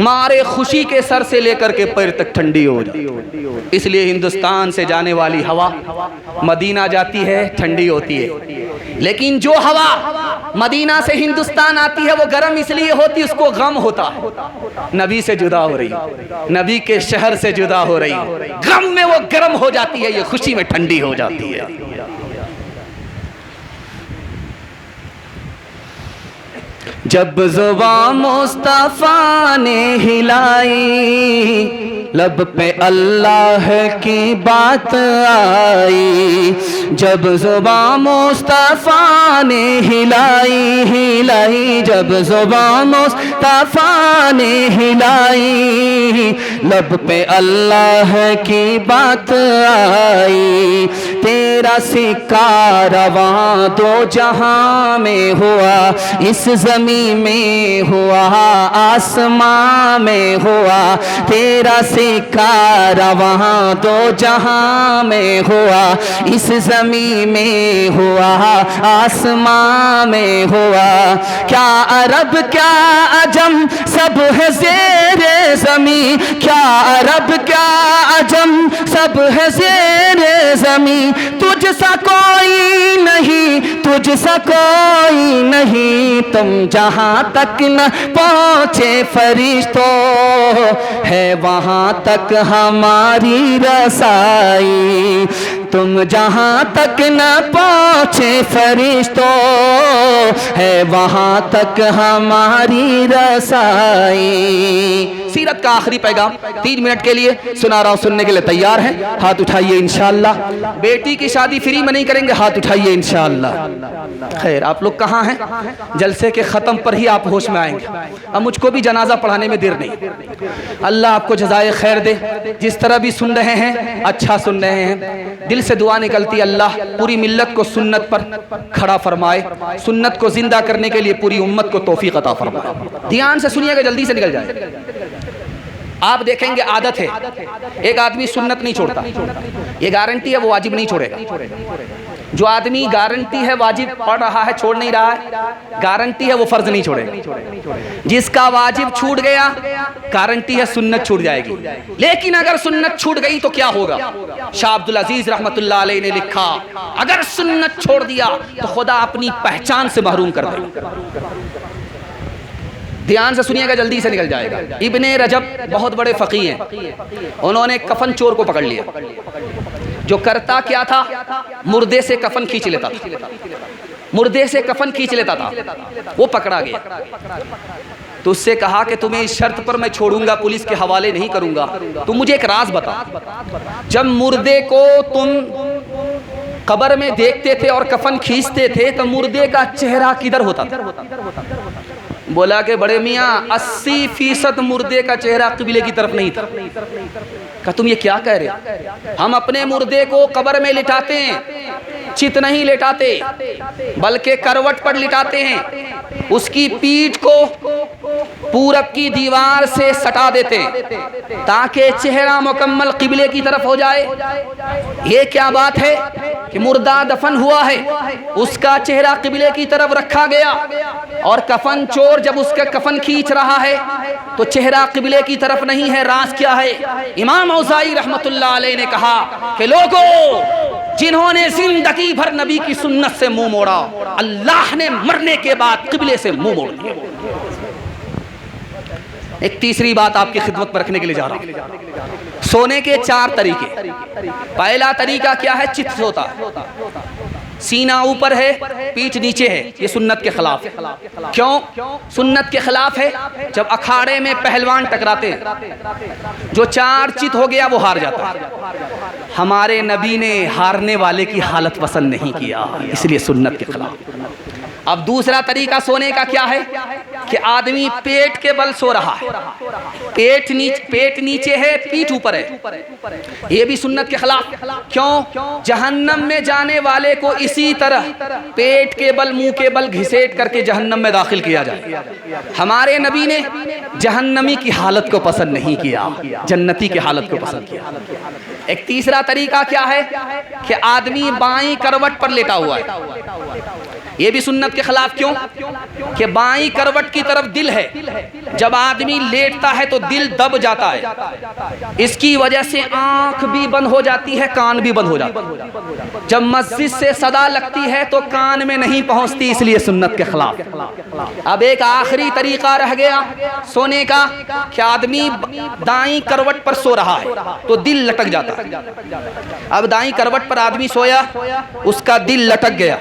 मारे खुशी के सर से लेकर के पैर तक ठंडी हो जाए, इसलिए हिंदुस्तान से जाने वाली हवा मदीना जाती है, ठंडी होती है। लेकिन जो हवा मदीना से हिंदुस्तान आती है वो गर्म इसलिए होती, उसको गम होता है, नबी से जुदा हो रही, नबी के शहर से जुदा हो रही, गम में वो गर्म हो जाती है, ये खुशी में ठंडी हो जाती है। जब ज़ुबान मुस्तफ़ा ने हिलाई, लब पे अल्लाह की बात आई, जब ज़ुबान मुस्तफ़ा ने हिलाई, जब ज़ुबान मुस्तफ़ा ने हिलाई, लब पे अल्लाह की बात आई, तेरा सिक्का रवां दो जहां में हुआ, इस ज़मीन में हुआ, आसमां में हुआ, तेरा सिक्का रवां दो जहां में हुआ, इस ज़मीन में हुआ, आसमां में हुआ, क्या अरब क्या अजम सब है ज़ेरे ज़मीं, क्या अरब क्या अजम सब है ज़ेरे ज़मीं, तुझसा कोई नहीं, तुझसा कोई नहीं, तुम जहाँ तक न पहुँचे फरिश्तों, है वहाँ तक हमारी रसाई, तुम जहाँ तक न पहुँचे फरिश्तों, है वहाँ तक हमारी रसाई। सीरत का आखिरी पैगाम 3 मिनट के लिए सुना रहा हूँ, सुनने के लिए तैयार हैं? हाथ उठाइए इंशाअल्लाह। बेटी की शादी फ्री में नहीं करेंगे, हाथ उठाइए इंशाअल्लाह। खैर, आप लोग कहाँ हैं? जलसे के ख़त्म पर ही आप होश में आएंगे, अब मुझको भी जनाजा पढ़ाने में देर नहीं। अल्लाह आपको जज़ाए खैर दे, जिस तरह भी सुन रहे हैं अच्छा सुन रहे हैं, दिल दिल से दुआ निकलती है, अल्लाह पूरी मिल्लत को सुन्नत पर खड़ा फरमाए, सुन्नत को जिंदा करने के लिए पूरी उम्मत को तौफीक अता फरमाए। ध्यान से सुनिएगा, जल्दी से निकल जाए। आप देखेंगे आदत है, एक आदमी सुन्नत नहीं छोड़ता, ये गारंटी है वो वाजिब नहीं छोड़ेगा। जो आदमी गारंटी है वाजिब पढ़ रहा है, छोड़ नहीं रहा है, गारंटी है वो फर्ज नहीं छोड़ेगा। जिसका वाजिब छूट गया, गारंटी है सुन्नत छूट जाएगी। लेकिन अगर सुन्नत छूट गई तो क्या होगा? शाह अब्दुल अजीज रहमतुल्लाह अलैह ने लिखा, अगर सुन्नत छोड़ दिया तो खुदा अपनी पहचान से महरूम कर देगा। ध्यान से सुनिएगा, जल्दी से निकल जाएगा। इब्ने रजब बहुत बड़े फकीह हैं, उन्होंने कफन चोर को पकड़ लिया। जो करता क्या था, मुर्दे से कफन खींच लेता था, मुर्दे से कफन खींच लेता था। वो पकड़ा गया तो उससे कहा कि तुम्हें इस शर्त पर मैं छोड़ूंगा, पुलिस के हवाले नहीं करूंगा, तुम मुझे एक राज बता, जब मुर्दे को तुम कब्र में देखते थे और कफन खींचते थे तो मुर्दे का चेहरा किधर होता था? बोला कि बड़े मियाँ 80% मुर्दे का चेहरा किबले की तरफ नहीं था। कहा तुम ये क्या कह रहे हो? हम अपने मुर्दे को कब्र में लिटाते हैं, चित नहीं लिटाते बल्कि करवट पर लिटाते हैं, उसकी पीठ को पूरब की दीवार से सटा देते हैं ताकि चेहरा मुकम्मल किबले की तरफ हो जाए। ये क्या बात है कि मुर्दा दफन हुआ है, उसका चेहरा किबले की तरफ रखा गया और कफन चोर जब उसका कफन खींच रहा है तो चेहरा किबले की तरफ नहीं है। राज क्या है? इमाम औज़ाई रहमतुल्लाह अलैह ने कहा कि लोगों जिन्होंने जिंदगी भर नबी की सुन्नत से मुंह मोड़ा, अल्लाह ने मरने के बाद किबले से मुंह मोड़ दिया। एक तीसरी बात आपकी खिदमत पर रखने के लिए जा रहा हूं। सोने के 4 तरीके। पहला तरीका क्या है? चित सोता, सीना ऊपर है, पीठ नीचे है। ये सुन्नत के खिलाफ है। क्यों सुन्नत के खिलाफ है? जब अखाड़े में पहलवान टकराते हैं, जो 4 चित हो गया वो हार जाता है। हमारे नबी ने हारने वाले की हालत पसंद नहीं किया, इसलिए सुन्नत के खिलाफ। अब दूसरा तरीका सोने का क्या है कि आदमी पेट के बल सो रहा है, पेट नीचे है, पीठ ऊपर है। ये भी सुन्नत के खिलाफ। क्यों? जहन्नम में जाने वाले को इसी तरह पेट के बल, मुंह के बल घिसेट करके जहन्नम में दाखिल किया जाए। हमारे नबी ने जहन्नमी की हालत को पसंद नहीं किया, जन्नती की हालत को पसंद किया। एक तीसरा तरीका क्या है कि आदमी बाईं करवट पर लेटा हुआ है। ये भी सुन्नत के खिलाफ। क्यों? कि बाईं करवट की तरफ दिल है, जब आदमी लेटता है तो दिल दब जाता है, इसकी वजह से आंख भी बंद हो जाती है, कान भी बंद हो जाता है। जब मस्जिद से सदा लगती है तो कान में नहीं पहुंचती, इसलिए सुन्नत के खिलाफ। अब एक आखिरी तरीका रह गया सोने का कि आदमी दाईं करवट पर सो रहा है तो दिल लटक जाता है। अब दाईं करवट पर आदमी सोया, उसका दिल लटक गया,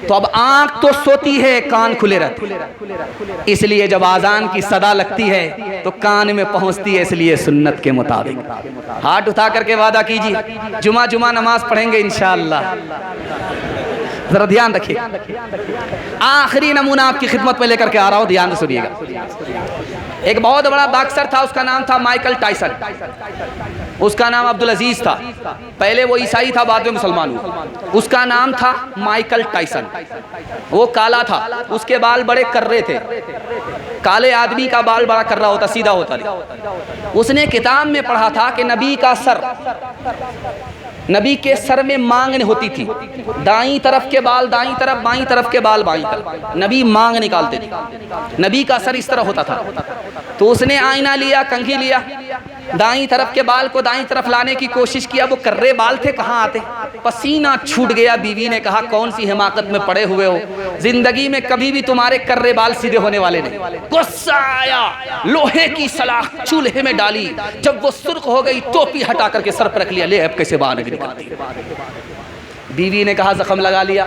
तो अब आंख तो सोती है, कान खुले रहते, इसलिए जब आजान की सदा लगती है तो कान में पहुंचती है, इसलिए सुन्नत के मुताबिक। हाथ उठा करके वादा कीजिए, जुमा नमाज पढ़ेंगे इंशाअल्लाह। जरा ध्यान रखिए। आखिरी नमूना आपकी खिदमत में लेकर के आ रहा हूं, ध्यान से सुनिएगा। एक बहुत बड़ा बॉक्सर था, उसका नाम था माइकल टाइसन। उसका नाम अब्दुल अजीज था। पहले वो ईसाई था, बाद में मुसलमान हुआ। उसका नाम था माइकल टाइसन। वो काला था, उसके बाल बड़े कर्रे थे। काले आदमी का बाल बड़ा कर्रा होता, सीधा होता नहीं। उसने किताब में पढ़ा था कि नबी के सर में मांग होती थी, दाईं तरफ के बाल दाईं तरफ, बाईं तरफ के बाल बाईं तरफ। नबी मांग निकालते थे, नबी का सर इस तरह होता था। तो उसने आईना लिया, कंघी लिया, दाईं तरफ के बाल को दाईं तरफ लाने की कोशिश किया, वो कर्रे बाल थे, कहाँ आते, पसीना छूट गया। बीवी ने कहा कौन सी हिमाकत में पड़े हुए हो, जिंदगी में कभी भी तुम्हारे कर्रे बाल सीधे होने वाले नहीं। गुस्सा आया, लोहे की सलाख चूल्हे में डाली, जब वो सुर्ख हो गई टोपी हटा करके सर पर रख लिया, ले अब कैसे बाहर निकलती। बीवी ने कहा जख्म लगा लिया,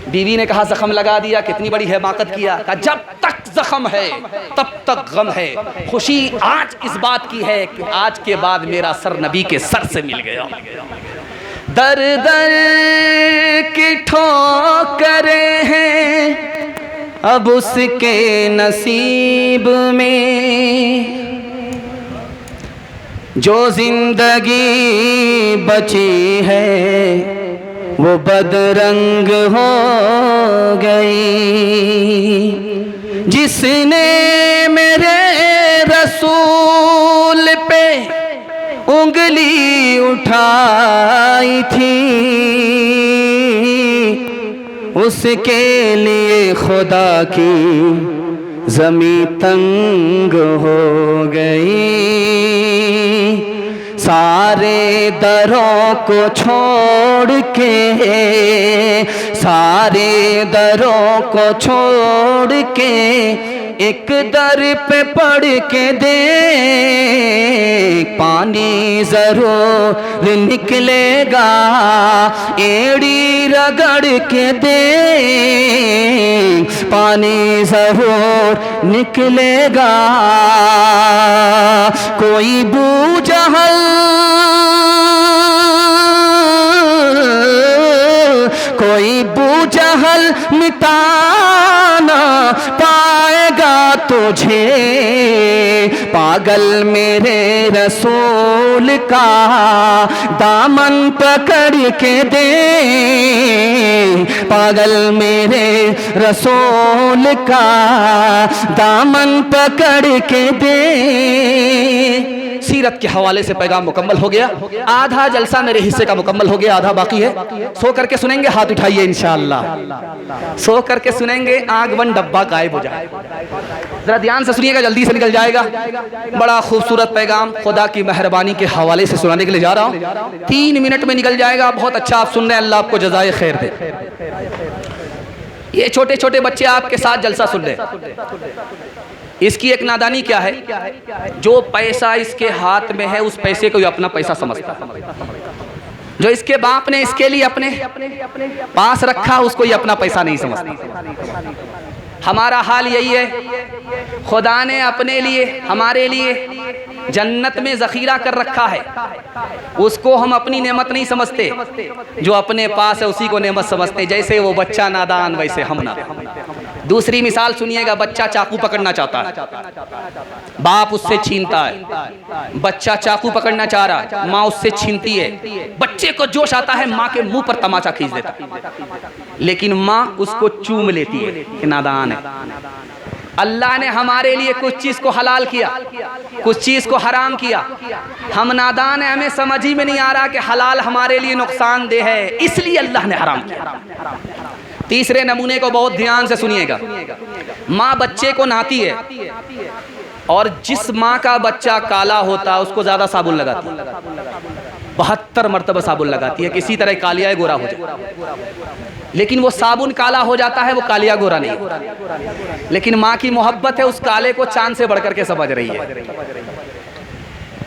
बीवी ने कहा जख्म लगा दिया, कितनी बड़ी हिमाकत किया। कहा जब तक जख्म है तब तक गम है, खुशी आज इस बात की है कि आज के बाद मेरा सर नबी के सर से मिल गया। दर दर की ठोकरें हैं अब उसके नसीब में, जो जिंदगी बची है वो बदरंग हो गई। जिसने मेरे रसूल पे उंगली उठाई थी उसके लिए खुदा की ज़मीं तंग हो गई। सारे दरों को छोड़ के, सारे दरों को छोड़ के एक दर पे पढ़ के दे, पानी जरूर निकलेगा। एड़ी रगड़ के दे, पानी जरूर निकलेगा। कोई बूजहल कोई बूजहल मिटाना पाएगा तुझे। पागल मेरे रसूल का दामन पकड़ के दे, पागल मेरे रसूल का दामन पकड़ के दे। सीरत के हवाले से पैगाम मुकम्मल हो गया। आधा जलसा मेरे हिस्से का मुकम्मल हो गया, आधा बाकी है। सो करके सुनेंगे, हाथ उठाइए इंशाअल्लाह। सो करके सुनेंगे, आग बन डब्बा गायब हो जाए। जरा ध्यान से सुनिएगा, जल्दी से निकल जाएगा। बड़ा खूबसूरत पैगाम खुदा की मेहरबानी के हवाले से सुनाने के लिए जा रहा हूँ। 3 मिनट में निकल जाएगा। बहुत अच्छा आप सुन रहे हैं, अल्लाह आपको जज़ाए खैर दे। ये छोटे छोटे बच्चे आपके साथ जलसा सुन रहे हैं। इसकी एक नादानी क्या है, जो पैसा इसके हाथ में है उस पैसे को अपना पैसा समझता है। जो इसके बाप ने इसके लिए अपने पास रखा उसको ये अपना पैसा नहीं समझता। हमारा हाल यही है। खुदा ने अपने लिए, हमारे लिए जन्नत में ज़ख़ीरा कर रखा है, उसको हम अपनी नेमत नहीं समझते। जो अपने पास है उसी को नेमत समझते। जैसे वो बच्चा नादान वैसे हम नादान। दूसरी मिसाल सुनिएगा, बच्चा चाकू पकड़ना चाहता है, बाप उससे छीनता है। बच्चा चाकू पकड़ना चाह रहा है, माँ उससे छीनती है। बच्चे को जोश आता है, माँ के मुंह पर तमाचा खींच देता है, लेकिन माँ उसको चूम लेती है कि नादान है। अल्लाह ने हमारे लिए कुछ चीज़ को हलाल किया, कुछ चीज़ को हराम किया। हम नादान हैं, हमें समझ ही में नहीं आ रहा कि हलाल हमारे लिए नुकसानदेह है, इसलिए अल्लाह ने हराम किया। तीसरे नमूने को बहुत ध्यान से सुनिएगा। माँ बच्चे को नहाती है और जिस माँ का बच्चा काला होता है उसको ज़्यादा साबुन लगाती है, 72 मरतबा साबुन लगाती है, किसी तरह कालिया गोरा हो जाए। लेकिन वो साबुन काला हो जाता है, वो कालिया गोरा नहीं। लेकिन माँ की मोहब्बत है, उस काले को चांद से बढ़कर के समझ रही है।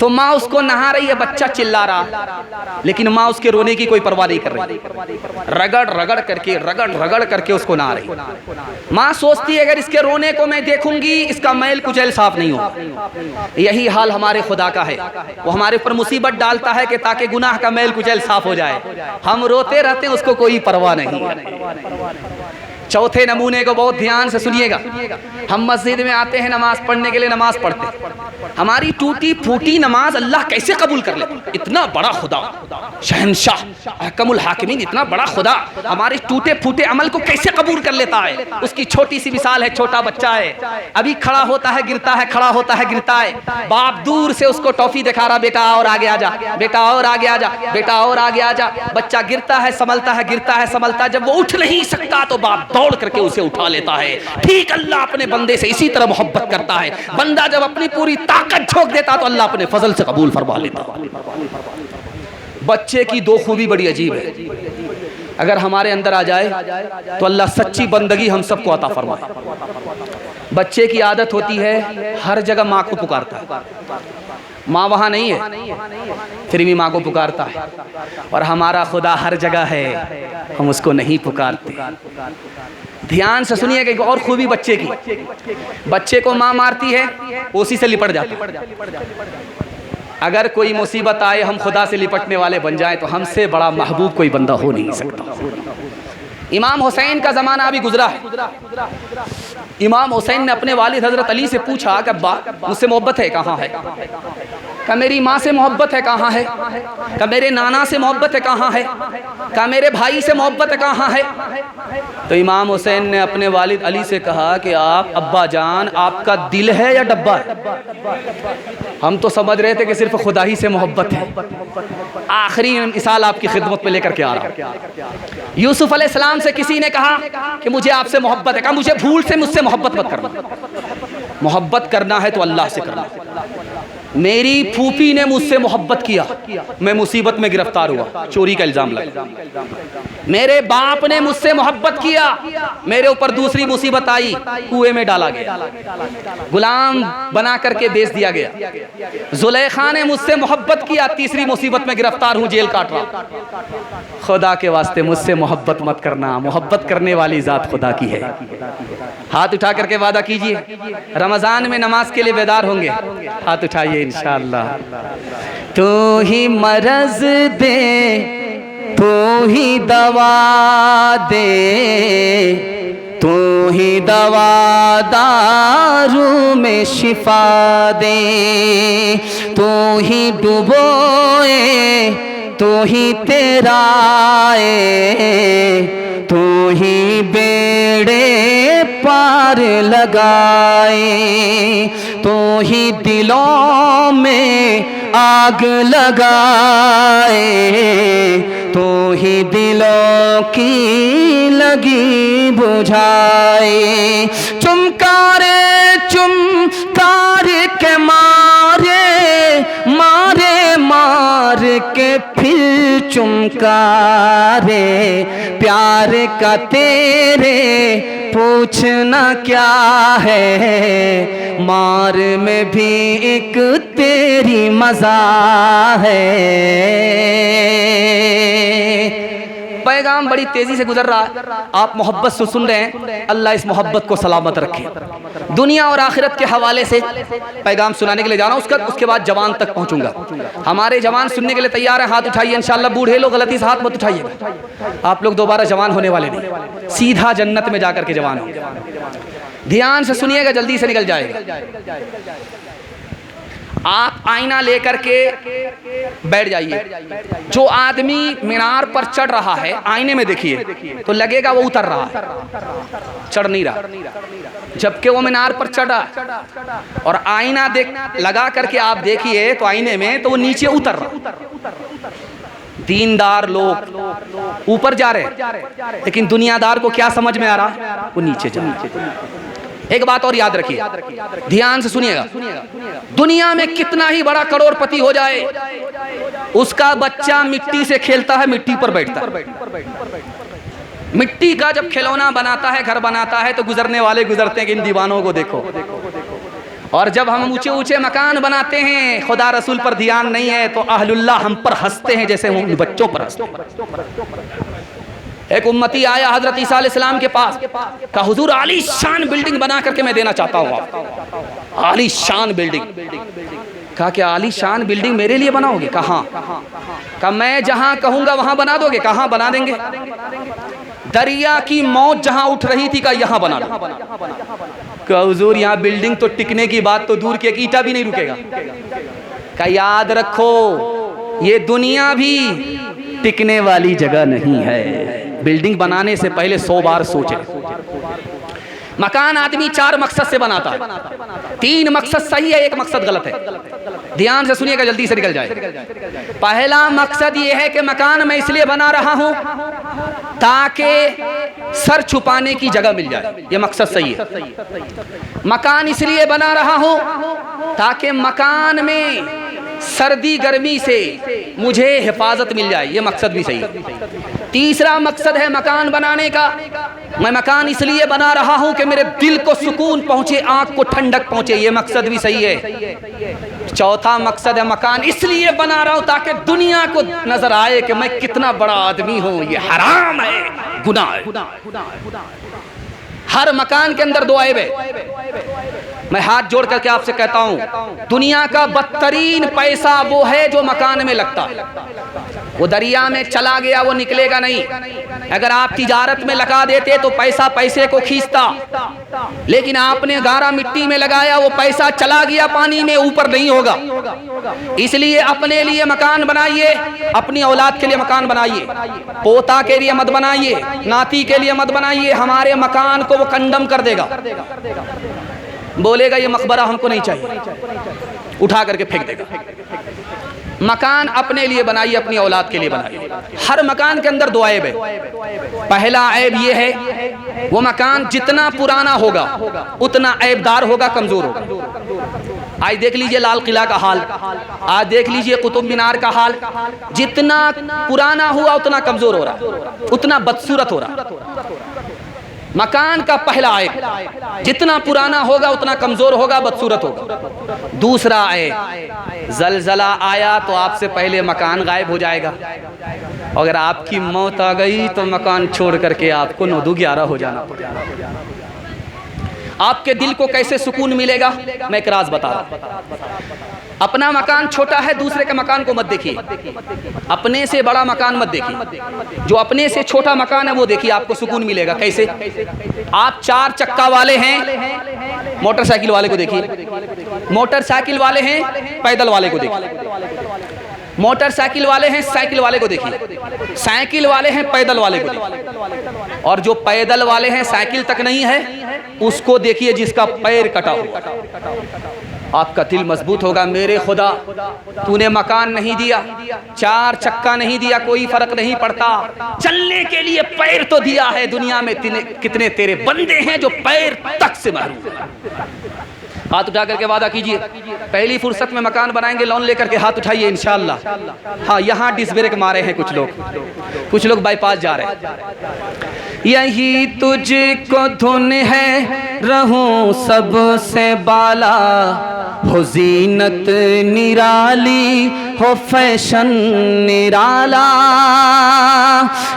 तो माँ उसको नहा रही है, बच्चा चिल्ला रहा, लेकिन माँ उसके रोने की कोई परवाह नहीं कर रही। रगड़ रगड़ करके उसको नहा रही। माँ सोचती है अगर इसके रोने को मैं देखूंगी इसका मैल कुचैल साफ नहीं होगा। यही हाल हमारे खुदा का है। वो हमारे ऊपर मुसीबत डालता है कि ताकि गुनाह का मैल कुचैल साफ हो जाए। हम रोते रहते हैं, उसको कोई परवाह नहीं है। चौथे नमूने को बहुत ध्यान से सुनिएगा। हम मस्जिद में आते हैं नमाज पढ़ने के लिए, नमाज पढ़ते हैं। हमारी टूटी फूटी नमाज अल्लाह कैसे कबूल कर ले? इतना बड़ा खुदा, शहनशाह अहकमुल हाकिमीन, इतना बड़ा खुदा हमारे टूटे फूटे अमल को कैसे कबूल कर लेता है? उसकी छोटी सी मिसाल है, छोटा बच्चा है, अभी खड़ा होता है गिरता है, खड़ा होता है गिरता है। बाप दूर से उसको टॉफी दिखा रहा, बेटा और आगे आ जा, बेटा और आगे आ जा, बेटा और आगे आ जा। बच्चा गिरता है संभलता है, गिरता है संभलता है। जब वो उठ नहीं सकता तो बाप दौड़ करके उसे उठा लेता है। ठीक अल्लाह अपने बंदे से इसी तरह मोहब्बत करता है। बंदा जब अपनी पूरी ताकत झोंक देता तो अल्लाह अपने फजल से कबूल फरमा लेता। बच्चे की दो खूबी बड़ी अजीब है, अगर हमारे अंदर आ जाए तो अल्लाह सच्ची बंदगी हम सबको अता फरमाए। बच्चे की आदत होती है हर जगह माँ को पुकारता है। माँ वहाँ नहीं है फिर भी माँ को पुकारता है। और हमारा खुदा हर जगह है, हम उसको नहीं पुकारते। ध्यान से सुनिएगा एक और खूबी बच्चे की। बच्चे को माँ मारती है, उसी से लिपट जाता है। अगर कोई मुसीबत आए हम खुदा से लिपटने वाले बन जाएं तो हमसे बड़ा महबूब कोई बंदा हो नहीं सकता। इमाम हुसैन का ज़माना अभी गुजरा है। इमाम हुसैन ने अपने वालिद हज़रत अली से पूछा कि अब्बा मुझसे मोहब्बत है, कहाँ है? क्या मेरी माँ से मोहब्बत है, कहाँ है? क्या मेरे नाना से मोहब्बत है, कहाँ है? क्या मेरे भाई से मोहब्बत है, कहाँ है? तो इमाम हुसैन ने अपने वालिद अली से कहा कि आप अब्बा जान, आपका दिल है या डब्बा है? हम तो समझ रहे थे कि सिर्फ खुदा ही से मोहब्बत है। आखिरी मिसाल आपकी खिदमत में लेकर के आ रहा हूँ। यूसुफ अलैहिस्सलाम से किसी ने कहा कि मुझे आपसे मोहब्बत है, कहा मुझे भूल से मुझसे मोहब्बत मत करना, मोहब्बत करना है तो अल्लाह से करना। मेरी फूफी ने मुझसे मोहब्बत किया, मैं मुसीबत में गिरफ्तार हुआ, चोरी का इल्जाम लगा। मेरे बाप ने मुझसे मोहब्बत किया, मेरे ऊपर दूसरी मुसीबत आई, कुएं में डाला गया, गुलाम बना करके बेच दिया गया। जुलेखा ने मुझसे मोहब्बत किया, तीसरी मुसीबत में गिरफ्तार हूं, जेल काट रहा। खुदा के वास्ते मुझसे मोहब्बत मत करना, मोहब्बत करने वाली जात खुदा की है। हाथ उठा करके वादा कीजिए, रमजान में नमाज के लिए बेदार होंगे। हाथ उठाइए इंशाअल्लाह। तू ही मरज दे, तू ही दवा दे, तू ही दवा दारू में शिफा दे, तू ही डुबोए, तू ही तेराए, तू ही बेड़े पार लगाए, तू ही दिलों में आग लगाए, तू ही दिलों की लगी बुझाए। चुमकारे चुमकार के मारे, मारे मार के फिर चुमकारे, प्यार का तेरे पूछना क्या है, मार में भी एक तेरी मजा है। पैगाम बड़ी तेजी से गुजर रहा है, आप मोहब्बत से सुन रहे हैं। अल्लाह इस मोहब्बत को सलामत रखे। दुनिया और आखिरत के हवाले से पैगाम सुनाने के लिए जा रहा हूँ, उसके बाद जवान तक पहुँचूंगा। हमारे जवान सुनने के लिए तैयार हैं? हाथ उठाइए इंशाअल्लाह। बूढ़े लोग गलती से हाथ मत उठाइएगा, आप लोग दोबारा जवान होने वाले नहीं, सीधा जन्नत में जाकर के जवान होंगे। ध्यान से सुनिएगा, जल्दी से निकल जाएगा। आप आईना लेकर के बैठ जाइए। जो आदमी मीनार पर चढ़ रहा है, आईने में देखिए तो लगेगा वो उतर रहा है, चढ़ नहीं रहा। जबकि वो मीनार पर चढ़ा और आईना देख लगा करके आप देखिए तो आईने में तो वो नीचे उतर रहा। दीनदार लोग ऊपर जा रहे, लेकिन दुनियादार को क्या समझ में आ रहा? वो नीचे जा रहा। एक बात और याद रखिए, ध्यान से सुनिएगा। दुनिया में कितना ही बड़ा करोड़पति हो जाए, उसका बच्चा मिट्टी से खेलता है, मिट्टी पर बैठता है। मिट्टी का जब खिलौना बनाता है, घर बनाता है, तो गुजरने वाले गुजरते हैं कि इन दीवानों को देखो। और जब हम ऊंचे ऊंचे मकान बनाते हैं, खुदा रसूल पर ध्यान नहीं है, तो अहलुल्लाह हम पर हंसते हैं जैसे हम बच्चों पर हंसते हैं। एक उम्मती आया हजरत ईसा अलैहिस्सलाम के पास, कहा हुजूर आली शान बिल्डिंग बना करके मैं देना चाहता हूँ आपको, आली शान बिल्डिंग। कहा क्या आली शान बिल्डिंग मेरे लिए बनाओगे? कहाँ? कहा मैं जहाँ कहूँगा वहाँ बना दोगे? कहाँ बना देंगे? दरिया की मौज जहाँ उठ रही थी, कहा यहाँ बना दो। कहा हुजूर यहाँ बिल्डिंग तो टिकने की बात तो दूर की, एक ईंटा भी नहीं रुकेगा। कहा याद रखो ये दुनिया भी टिकने वाली जगह नहीं है, बिल्डिंग बनाने से पहले 100 बार सोचे। मकान आदमी 4 मकसद से बनाता है, 3 मकसद सही है, 1 मकसद गलत है। ध्यान से सुनिएगा, जल्दी से निकल जाए। पहला मकसद ये है कि मकान मैं इसलिए बना रहा हूं ताकि सर छुपाने की जगह मिल जाए, ये मकसद सही है। मकान इसलिए बना रहा हूं ताकि मकान में सर्दी गर्मी से मुझे हिफाजत मिल जाए, ये मकसद भी सही है। तीसरा मकसद है मकान बनाने का, मैं मकान इसलिए बना रहा हूं कि मेरे दिल को सुकून पहुंचे, आंख को ठंडक पहुंचे, ये मकसद भी सही है। चौथा मकसद है मकान इसलिए बना रहा हूं ताकि दुनिया को नजर आए कि मैं कितना बड़ा आदमी हूं, ये हराम है, गुनाह है। हर मकान के अंदर 2 ऐब है। मैं हाथ जोड़ करके आपसे कहता हूं, दुनिया का बदतरीन पैसा वो है जो मकान में लगता है। वो दरिया में चला गया, वो निकलेगा नहीं। अगर आप तिजारत में लगा देते तो पैसा पैसे को खींचता, लेकिन आपने गारा मिट्टी में लगाया, वो पैसा चला गया पानी में, ऊपर नहीं होगा। इसलिए अपने लिए मकान बनाइए, अपनी औलाद के लिए मकान बनाइए, पोता के लिए मत बनाइए, नाती के लिए मत बनाइए। हमारे मकान को वो कंडम कर देगा, बोलेगा ये मकबरा हमको नहीं चाहिए, उठा करके फेंक देगा। मकान अपने लिए बनाइए, अपनी औलाद के लिए बनाइए। हर मकान के अंदर दो ऐब है। पहला ऐब ये है, वो मकान जितना पुराना होगा उतना ऐबदार होगा, कमजोर होगा। आज देख लीजिए लाल किला का हाल, आज देख लीजिए कुतुब मीनार का हाल। जितना पुराना हुआ उतना कमजोर हो रहा, उतना बदसूरत हो रहा। मकान का पहला ऐब, जितना पुराना होगा उतना कमजोर होगा, बदसूरत होगा। दूसरा ऐब, जलजला आया तो आपसे पहले मकान गायब हो जाएगा। अगर आपकी मौत आ गई तो मकान छोड़ करके आपको 9-11 हो जाना पड़ेगा। आपके दिल को कैसे सुकून मिलेगा, मैं एक राज बता रहा हूं। अपना मकान छोटा है, दूसरे के मकान को मत देखिए। अपने से बड़ा मकान मत देखिए, जो अपने से छोटा मकान है वो देखिए, आपको सुकून मिलेगा। कैसे? आप 4 चक्का वाले हैं, मोटरसाइकिल वाले को देखिए। मोटरसाइकिल वाले हैं, पैदल वाले को देखिए। मोटरसाइकिल वाले हैं, साइकिल वाले को देखिए। साइकिल वाले हैं, पैदल वाले को देखिए। और जो पैदल वाले हैं, साइकिल तक नहीं है, उसको देखिए जिसका पैर कटा हुआ। आपका दिल मजबूत होगा, मेरे खुदा तूने मकान नहीं दिया, 4 चक्का नहीं दिया, कोई फर्क नहीं पड़ता, चलने के लिए पैर तो दिया है। दुनिया में कितने तेरे बंदे हैं जो पैर तक से महरूम हैं। हाथ उठा करके वादा कीजिए, पहली फुर्सत में मकान बनाएंगे, लोन लेकर के हाथ उठाइए इंशाअल्लाह। हाँ, यहाँ डिस्ब्रेक मारे हैं कुछ लोग बाईपास जा रहे हैं। यही तुझको धुन है, रहूं सबसे बाला, हो जीनत निराली, हो फैशन निराला।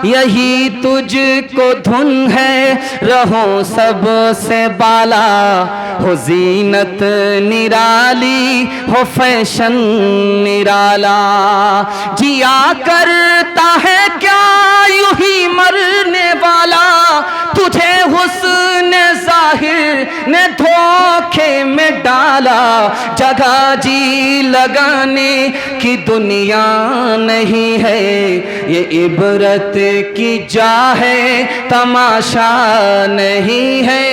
यही तुझको धुन है, रहूं सबसे बाला, हो जीनत निराली, हो फैशन निराला। जिया करता है क्या यूं ही मरने वाला, तुझे हुस्न जाहिर ने धोखे में डाला। जगह जी लगाने की दुनिया नहीं है, ये इबरत की जा है, तमाशा नहीं है।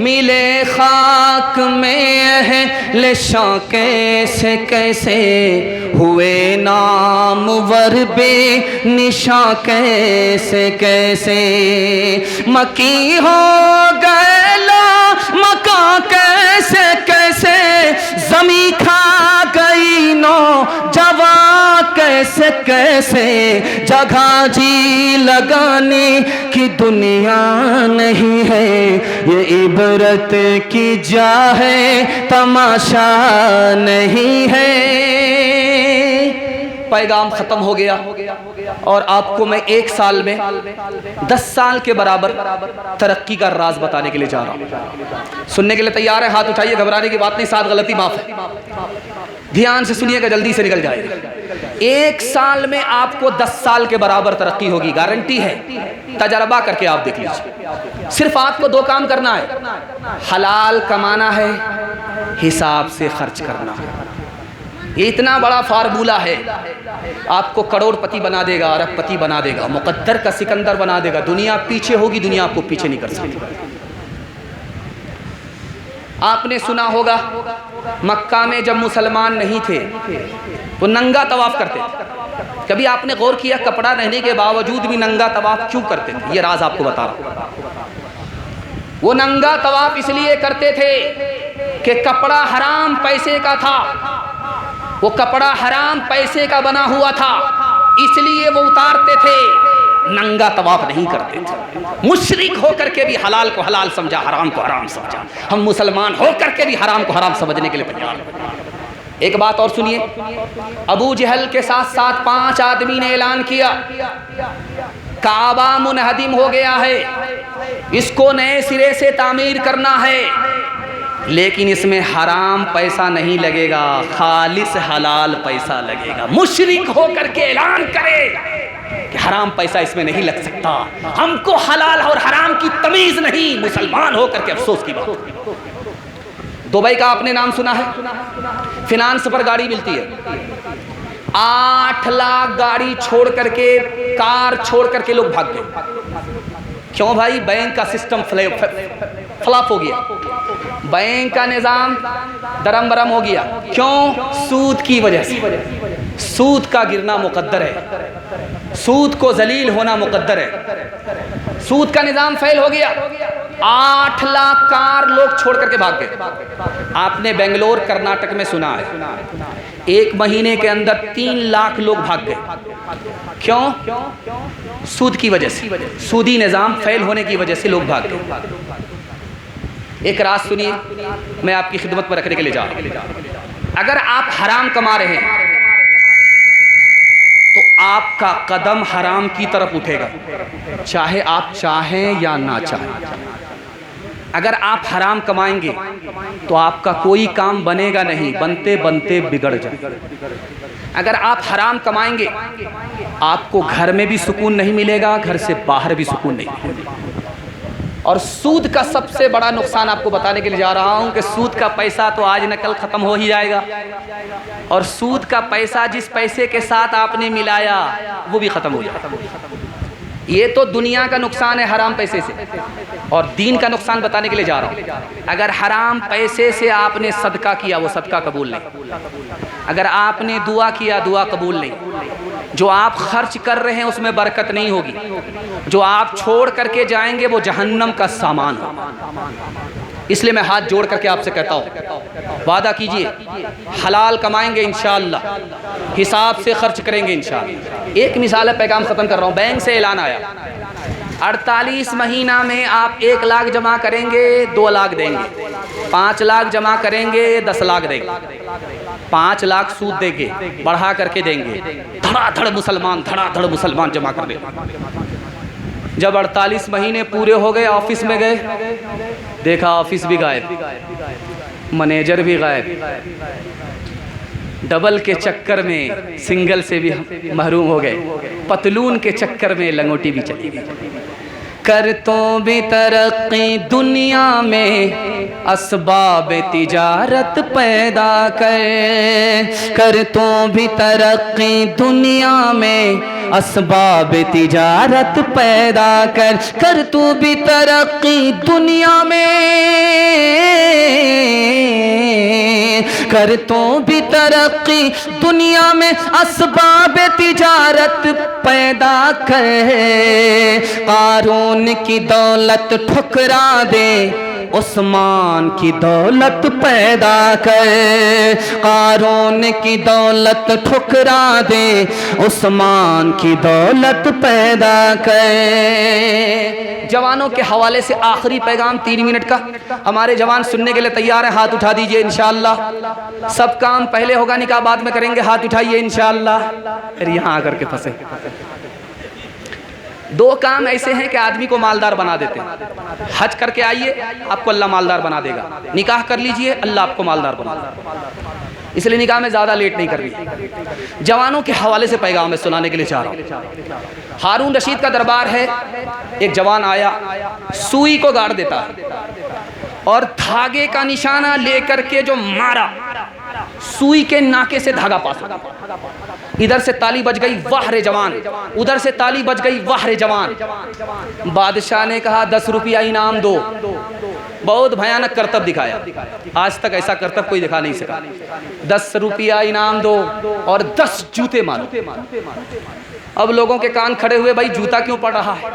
मिले खाक में अहले शां कैसे कैसे, हुए नामवर बेनिशां कैसे कैसे। मकी हो गए ला मका कैसे कैसे, जमी खा गई नो जवा कैसे कैसे। जगह जी लगाने की दुनिया नहीं है, ये इबरत की जा है, तमाशा नहीं है। पैगाम खत्म हो गया और आपको मैं 1 साल में 10 साल के बराबर तरक्की का राज बताने के लिए जा रहा हूँ। सुनने के लिए तैयार है? हाथ उठाइए, घबराने की बात नहीं, 7 गलती माफ है। ध्यान से सुनिएगा, जल्दी से निकल जाएगा। 1 साल में आपको 10 साल के बराबर तरक्की होगी, गारंटी है। तजर्बा करके आप देख लीजिए। सिर्फ आपको 2 काम करना है, हलाल कमाना है, हिसाब से खर्च करना है। ये इतना बड़ा फार्मूला है, आपको करोड़पति बना देगा, अरबपति बना देगा, मुकद्दर का सिकंदर बना देगा। दुनिया पीछे होगी, दुनिया आपको पीछे नहीं कर सकती। आपने सुना होगा मक्का में जब मुसलमान नहीं थे वो नंगा तवाफ करते थे। कभी आपने गौर किया कपड़ा रहने के बावजूद भी नंगा तवाफ क्यों करते थे? ये राज आपको बता रहा हूं। वो नंगा तवाफ इसलिए करते थे कि कपड़ा हराम पैसे का था, वो कपड़ा हराम पैसे का बना हुआ था, इसलिए वो उतारते थे, नंगा तवाफ नहीं करते थे। मुशरिक होकर के भी हलाल को हलाल समझा, हराम को हराम समझा। हम मुसलमान होकर के भी हराम को हराम समझने के लिए तैयार हैं। एक बात और सुनिए, अबू जहल के साथ साथ 5 आदमी ने ऐलान किया, काबा मुनहदिम हो गया है, इसको नए सिरे से तामीर करना है। लेकिन इसमें हराम पैसा नहीं लगेगा, खालिस हलाल पैसा लगेगा। मुशरिक होकर के ऐलान करे कि हराम पैसा इसमें नहीं लग सकता, हमको हलाल और हराम की तमीज नहीं, मुसलमान होकर के अफसोस की बात। दुबई का आपने नाम सुना है, फिनांस पर गाड़ी मिलती है, 8 लाख गाड़ी छोड़ करके, कार छोड़ करके लोग भाग गए। क्यों भाई? बैंक का सिस्टम फ्लॉप हो गया, बैंक का निज़ाम दरम बरम हो गया। क्यों? सूद की वजह से। सूद का गिरना मुकद्दर है, सूद को जलील होना मुकद्दर है। सूद का निज़ाम फेल हो गया, 8 लाख कार लोग छोड़ करके भाग गए। आपने बेंगलोर कर्नाटक में सुना है, 1 महीने के अंदर 3 लाख लोग भाग गए। क्यों? सूद की वजह से, सूदी निज़ाम फेल होने की वजह से लोग भाग गए। एक राज सुनिए, मैं आपकी खिदमत पर रखने के लिए जा रहा हूं। अगर आप हराम कमा रहे हैं तो आपका कदम हराम की तरफ उठेगा, चाहे आप चाहें या ना चाहें। अगर आप हराम कमाएंगे तो आपका कोई काम बनेगा नहीं, बनते बनते बिगड़ जाए। अगर आप हराम कमाएंगे आपको घर में भी सुकून नहीं मिलेगा, घर से बाहर भी सुकून नहीं मिलेगा। और सूद का सबसे बड़ा नुकसान आपको बताने के लिए जा रहा हूं कि सूद का पैसा तो आज न कल ख़त्म हो ही जाएगा, और सूद का पैसा जिस पैसे के साथ आपने मिलाया वो भी ख़त्म हो जाएगा। ये तो दुनिया का नुकसान है हराम पैसे से, और दीन का नुकसान बताने के लिए जा रहा हूँ। अगर हराम पैसे से आपने सदका किया वो सदका कबूल नहीं, अगर आपने दुआ किया दुआ कबूल नहीं, जो आप खर्च कर रहे हैं उसमें बरकत नहीं होगी, जो आप छोड़ करके जाएंगे वो जहन्नम का सामान हो। इसलिए मैं हाथ जोड़ करके आपसे कहता हूँ, वादा कीजिए हलाल कमाएंगे इंशाअल्लाह, हिसाब से खर्च करेंगे इंशाअल्लाह। एक मिसाल है, पैगाम ख़त्म कर रहा हूँ। बैंक से ऐलान आया 48 महीना में आप 1 लाख जमा करेंगे 2 लाख देंगे, 5 लाख जमा करेंगे 10 लाख देंगे, 5 लाख सूद देंगे, बढ़ा करके देंगे। धड़ाधड़ मुसलमान जमा कर देंगे। जब 48 महीने पूरे हो गए, ऑफिस में गए, देखा ऑफिस भी गायब, मैनेजर भी गायब, डबल के चक्कर में सिंगल से भी महरूम हो गए, पतलून के चक्कर में लंगोटी भी चली गई। कर तो भी तरक्की दुनिया में असबाब तिजारत पैदा कर तो भी तरक्की दुनिया में असबाब तिजारत पैदा कर तो भी तरक्की दुनिया में, कर तो भी तरक्की दुनिया में असबाब तिजारत पैदा कर। कारून की दौलत ठुकरा दे, उस्मान की दौलत पैदा कर। कारून की दौलत ठुकरा दे, उस्मान की दौलत पैदा कर। जवानों के हवाले से आखिरी पैगाम 3 मिनट का, हमारे जवान सुनने के लिए तैयार हैं? हाथ उठा दीजिए इंशाअल्लाह। सब काम पहले होगा, निकाह बाद में करेंगे, हाथ उठाइए इंशाअल्लाह। फिर यहाँ आकर के फंसे। 2 काम ऐसे हैं कि आदमी को मालदार बना देते हैं। हज करके आइए, आपको अल्लाह मालदार बना देगा। निकाह कर लीजिए, अल्लाह आपको मालदार बना देगा। इसलिए निकाह में ज़्यादा लेट नहीं करनी। जवानों के हवाले से पैगाम में सुनाने के लिए चाह रहा हूँ। हारून रशीद का दरबार है, एक जवान आया, सुई को गाड़ देता है और धागे का निशाना लेकर के जो मारा, सुई के नाके से धागा पास। इधर से ताली बज गई, वाह रे जवान, उधर से ताली बज गई, वाह रे जवान। बादशाह ने कहा 10 रुपया इनाम दो। बहुत भयानक करतब दिखाया, आज तक ऐसा करतब कोई दिखा नहीं सका। 10 रुपया इनाम दो और 10 जूते मारो। अब लोगों के कान खड़े हुए, भाई जूता क्यों पड़ रहा है?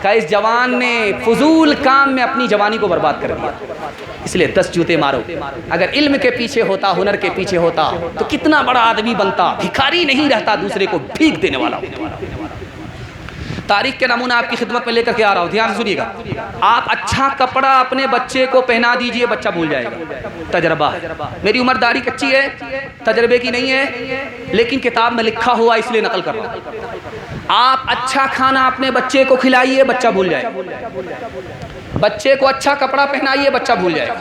कहा इस जवान ने फजूल काम में अपनी जवानी को बर्बाद कर दिया, इसलिए 10 जूते मारो। अगर इल्म के पीछे होता, हुनर के पीछे होता तो कितना बड़ा आदमी बनता, भिखारी नहीं रहता, दूसरे को भीख देने वाला होता। तारीख के नमूना आपकी खिदमत में लेकर के आ रहा हूँ, ध्यान से सुनिएगा। आप अच्छा कपड़ा अपने बच्चे को पहना दीजिए, बच्चा भूल जाएगा। तजर्बा, मेरी उम्र दाढ़ी कच्ची है, तजर्बे की नहीं है, लेकिन किताब में लिखा हुआ इसलिए नकल कर रहा हूँ। आप अच्छा खाना अपने बच्चे को खिलाइए, बच्चा भूल जाएगा। बच्चे को अच्छा कपड़ा पहनाइए, बच्चा भूल जाएगा।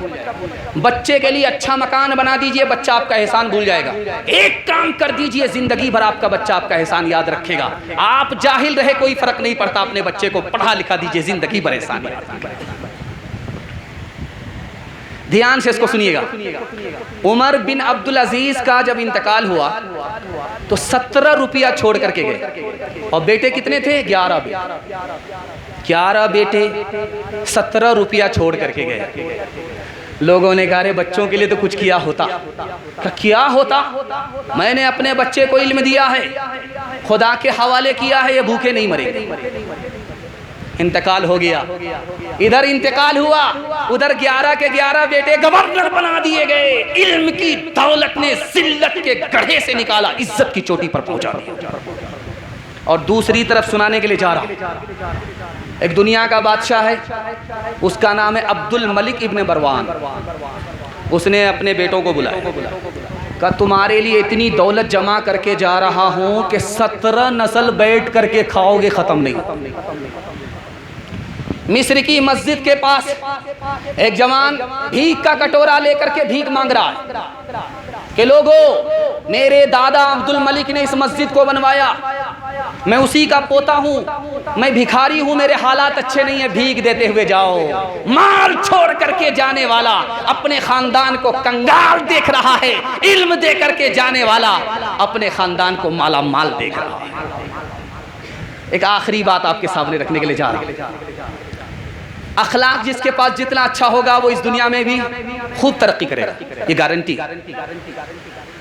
बच्चे के लिए अच्छा मकान बना दीजिए, बच्चा आपका एहसान भूल जाएगा। एक काम कर दीजिए, जिंदगी भर आपका बच्चा आपका एहसान याद रखेगा। आप जाहिल रहे कोई फर्क नहीं पड़ता, अपने बच्चे को पढ़ा लिखा दीजिए, जिंदगी भर एहसान याद रखेगा। ध्यान से इसको सुनिएगा। उमर बिन अब्दुल अजीज का जब इंतकाल हुआ तो 17 रुपया छोड़ करके गए, और बेटे कितने थे? 11 बेटे 17 रुपया छोड़ करके गए। लोगों ने कहा अरे बच्चों के लिए तो कुछ किया होता। क्या होता? मैंने अपने बच्चे को इल्म दिया है, खुदा के हवाले किया है, ये भूखे नहीं मरेंगे। इंतकाल हो गया, इधर इंतकाल हुआ, उधर 11 के 11 बेटे गवर्नर बना दिए गए। इल्म की दौलत ने जिल्लत के गड्ढे से निकाला, इज्जत की चोटी पर पहुंचा दिया। और दूसरी तरफ सुनाने के लिए जा रहा, एक दुनिया का बादशाह है, उसका नाम है अब्दुल मलिक इब्न मरवान। उसने अपने बेटों को बुलाया, कहा तुम्हारे लिए इतनी दौलत जमा करके जा रहा हूं कि 17 नस्ल बैठ करके खाओगे, खत्म नहीं। मिस्र की मस्जिद के पास एक जवान भीख का कटोरा लेकर के भीख मांग रहा है कि लोगों, मेरे दादा अब्दुल मलिक ने इस मस्जिद को बनवाया, मैं उसी का पोता हूँ, मैं भिखारी हूँ, मेरे हालात अच्छे नहीं है, भीख देते हुए जाओ। माल छोड़ करके जाने वाला अपने खानदान को कंगाल देख रहा है, इल्म दे करके जाने वाला अपने खानदान को माला माल देख रहा है। एक आखिरी बात आपके सामने रखने के लिए जा रहा हूँ। अखलाक जिसके पास जितना अच्छा होगा वो इस दुनिया में भी खूब तरक्की करेगा, ये गारंटी।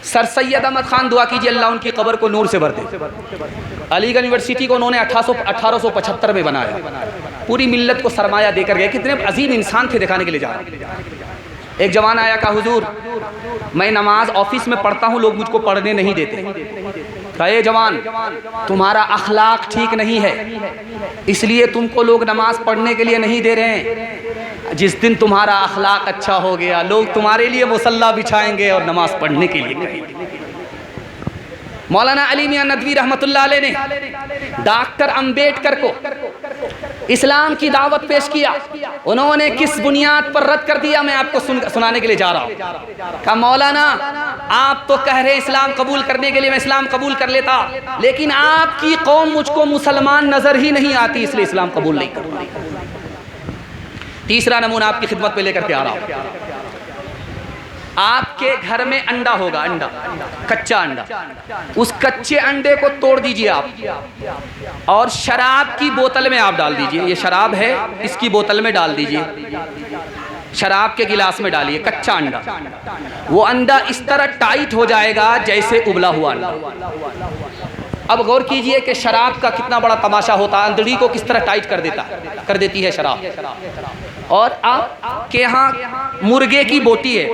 सर सैयद अहमद खान, दुआ कीजिए अल्लाह उनकी कब्र को नूर से भर दे। अलीगढ़ यूनिवर्सिटी को उन्होंने 1875 में बनाया, पूरी मिल्लत को सरमाया देकर गए। कितने अजीम इंसान थे, दिखाने के लिए जा रहे। एक जवान आया, कहा हुजूर मैं नमाज ऑफिस में पढ़ता हूँ, लोग मुझको पढ़ने नहीं देते। कहा ये जवान, तुम्हारा अखलाक ठीक नहीं है, इसलिए तुमको लोग नमाज पढ़ने के लिए नहीं दे रहे हैं। जिस दिन तुम्हारा अखलाक अच्छा हो गया, लोग तुम्हारे लिए मुसल्ला बिछाएंगे और नमाज पढ़ने के लिए कहेंगे। मौलाना अली मियां नदवी रहमतुल्लाह अलैह ने डॉक्टर अंबेडकर को इस्लाम की दावत पेश किया। उन्होंने किस बुनियाद पर रद्द कर दिया, मैं आपको सुनाने के लिए जा रहा हूँ। कहा मौलाना, आप तो कह रहे इस्लाम कबूल करने के लिए, मैं इस्लाम कबूल कर लेता, लेकिन आपकी कौम मुझको मुसलमान नजर ही नहीं आती, इसलिए इस्लाम कबूल नहीं करता। तीसरा नमूना आपकी खिदमत में लेकर के आ रहा हूँ। आपके घर में अंडा होगा, अंडा, कच्चा अंडा, उस कच्चे अंडे को तोड़ दीजिए आप और शराब की बोतल में आप डाल दीजिए। ये शराब है, इसकी बोतल में डाल दीजिए, शराब के गिलास में डालिए कच्चा अंडा। वो अंडा इस तरह टाइट हो जाएगा जैसे उबला हुआ अंडा। अब गौर कीजिए कि शराब का कितना बड़ा तमाशा होता है, अंदड़ी को किस तरह टाइट कर देती है शराब। और आपके यहाँ मुर्गे की बोटी है,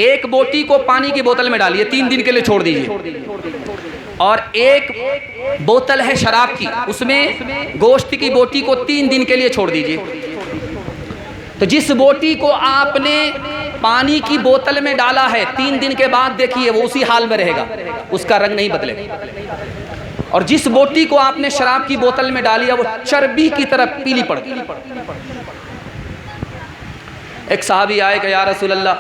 एक बोटी को पानी की बोतल में डालिए, 3 दिन के लिए छोड़ दीजिए, और एक बोतल है शराब की, उसमें गोश्त की बोटी को 3 दिन के लिए छोड़ दीजिए। तो जिस बोटी को आपने पानी की बोतल में डाला है, 3 दिन के बाद देखिए वो उसी हाल में रहेगा, उसका रंग नहीं बदलेगा। और जिस बोटी को आपने शराब की बोतल में डाली है, वो चर्बी की तरह पीली पड़ गई। एक साहबी आए कि या रसूल अल्लाह,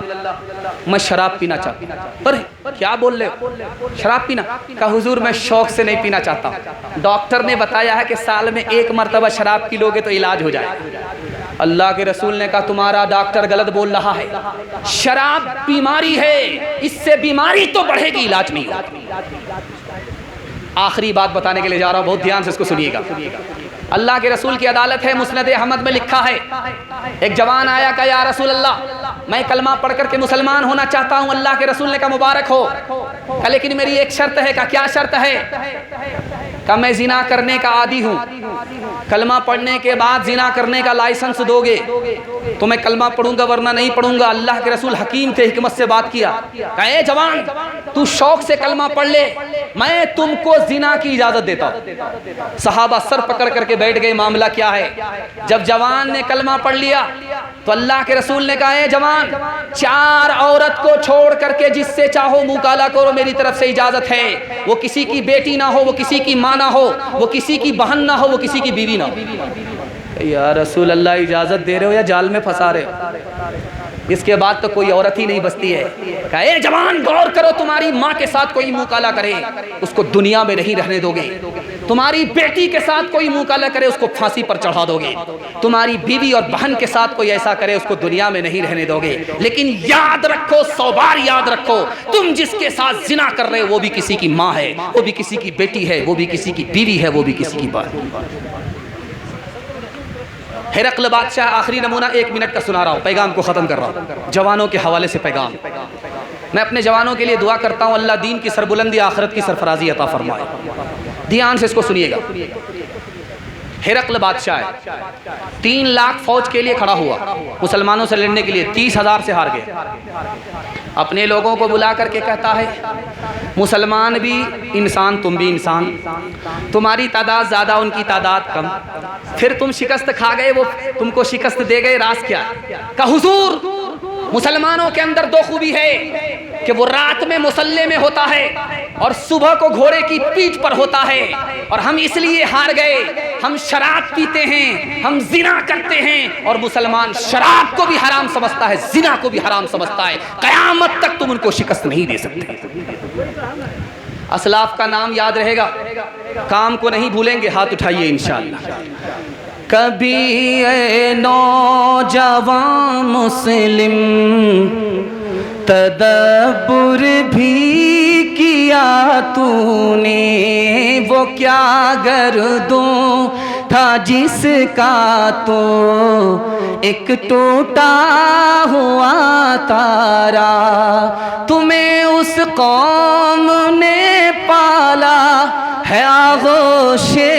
मैं शराब पीना चाहता हूँ। अरे क्या बोल रहे हो, शराब पीना? कहा हुजूर मैं शौक से नहीं पीना चाहता, डॉक्टर ने बताया है कि साल में 1 मरतबा शराब पी लोगे तो इलाज हो जाए। अल्लाह के रसूल ने कहा तुम्हारा डॉक्टर गलत बोल रहा है, शराब बीमारी है, इससे बीमारी तो बढ़ेगी, इलाज नहीं होगा। आखिरी बात बताने के लिए जा रहा हूँ, बहुत ध्यान से इसको सुनिएगा। अल्लाह के रसूल की अदालत है, मुस्नद अहमद में लिखा है, एक जवान आया कहा या रसूल अल्लाह, मैं कलमा पढ़ करके मुसलमान होना चाहता हूँ। अल्लाह के रसूल ने कहा मुबारक हो। कहा लेकिन मेरी एक शर्त है। कहा क्या शर्त है? कहा मैं जिना करने का आदी हूँ, कलमा पढ़ने के बाद जिना करने का लाइसेंस दोगे तो मैं कलमा पढ़ूंगा, वरना नहीं पढ़ूंगा। अल्लाह के रसूल हकीम थे, हिकमत से बात किया। कहा ए जवान, तू शौक से कलमा पढ़ ले, मैं तुमको जिना की इजाजत देता हूँ। सहाबा सर पकड़ करके बैठ गए, मामला क्या है? जब जवान ने कलमा पढ़ लिया तो अल्लाह के रसूल ने कहा ए जवान, 4 औरत को छोड़ करके जिससे चाहो मुकाला करो, मेरी तरफ से इजाजत है। वो किसी की बेटी ना हो, वो किसी की माँ ना हो, वो किसी की बहन ना हो, वो किसी की बीवी ना हो। या रसूल अल्लाह इजाज़त दे रहे हो या जाल में फंसा रहे हो? इसके बाद तो कोई औरत ही नहीं बचती है। कहा ए जवान गौर करो, तुम्हारी माँ के साथ कोई मुँह काला करे उसको दुनिया में नहीं रहने दोगे, तुम्हारी बेटी के साथ कोई मुँह काला करे उसको फांसी पर चढ़ा दोगे, तुम्हारी बीवी और बहन के साथ कोई ऐसा करे उसको दुनिया में नहीं रहने दोगे। लेकिन याद रखो, 100 बार याद रखो, तुम जिसके साथ जिना कर रहे हो वो भी किसी की माँ है, वो भी किसी की बेटी है, वो भी किसी की बीवी है, वो भी किसी की बहन। हिरकल बादशाह, आखिरी नमूना 1 मिनट का सुना रहा हूँ, पैगाम को ख़त्म कर रहा हूँ, जवानों के हवाले से पैगाम। मैं अपने जवानों के लिए दुआ करता हूँ, अल्लाह दीन की सरबुलंदी, आखिरत की सरफराजी अता फरमाए। ध्यान से इसको सुनिएगा। हिरकल बादशाह 3 लाख फौज के लिए खड़ा हुआ, मुसलमानों से लड़ने के लिए 30,000 से हार गए। अपने लोगों को बुला करके कहता है, मुसलमान भी इंसान, तुम भी इंसान, तुम्हारी तादाद ज़्यादा, उनकी तादाद कम, फिर तुम शिकस्त खा गए, वो तुमको शिकस्त दे गए, राज क्या? का हुजूर, मुसलमानों के अंदर 2 खूबी है कि वो रात में मुसल्ले में होता है और सुबह को घोड़े की पीठ पर होता है, और हम इसलिए हार गए, हम शराब पीते हैं, हम जिना करते हैं, और मुसलमान शराब को भी हराम समझता है, जिना को भी हराम समझता है। कयामत तक तुम उनको शिकस्त नहीं दे सकते। असलाफ का नाम याद रहेगा, काम को नहीं भूलेंगे, हाथ उठाइए इंशाअल्लाह। कभी ए नौजवान मुस्लिम तदब्बुर भी किया तूने, वो क्या गर्दों था जिसका तो एक टूटा हुआ तारा, तुम्हें उस कौम ने पाला है आगोशे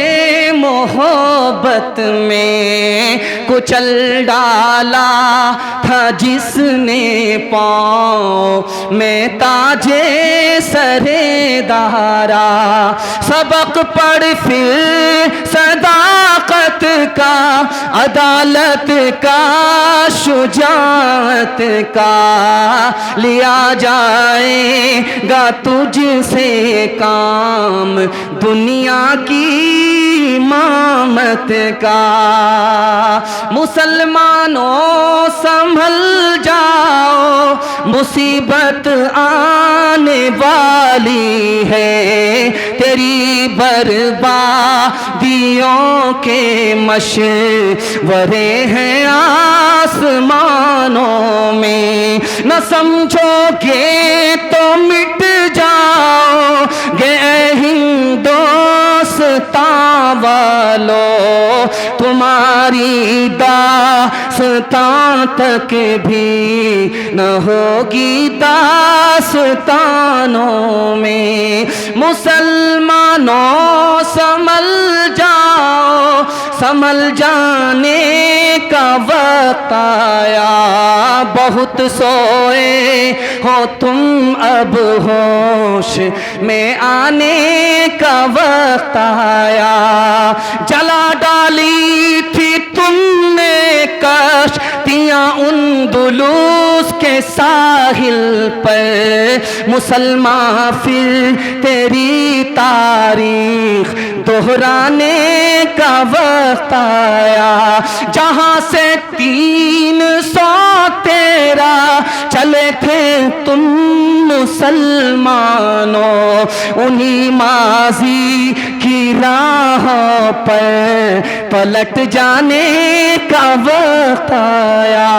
मोहब्बत में, कुचल डाला था जिसने पाँव में ताजे सरे दारा, सबक पढ़ फिर सदाकत का, अदालत का, शुजाअत का, लिया जाएगा तुझसे काम दुनिया की इमामत का। मुसलमानों संभल जाओ, मुसीबत आने वाली है, तेरी बर्बादियों के मशवरे हैं आसमानों में, न समझोगे तो मिट जाओगे हिंदुस्तान वालों, तुम्हारी दास्तां तक भी न होगी दास्तानों में। मुसलमानों संभल जाओ, संभल जाने का वक्त आया, बहुत सोए हो तुम अब होश में आने का वक्त आया, जला डाली थी तुमने कश्तियाँ उंदुलूस के साहिल पर, मुसलमान फिर तेरी तारीख दोहराने का वक्त आया, जहाँ से 313 चले थे तुम मुसलमानों, उन्हीं माजी की राहों पर पलट जाने का वक्त आया।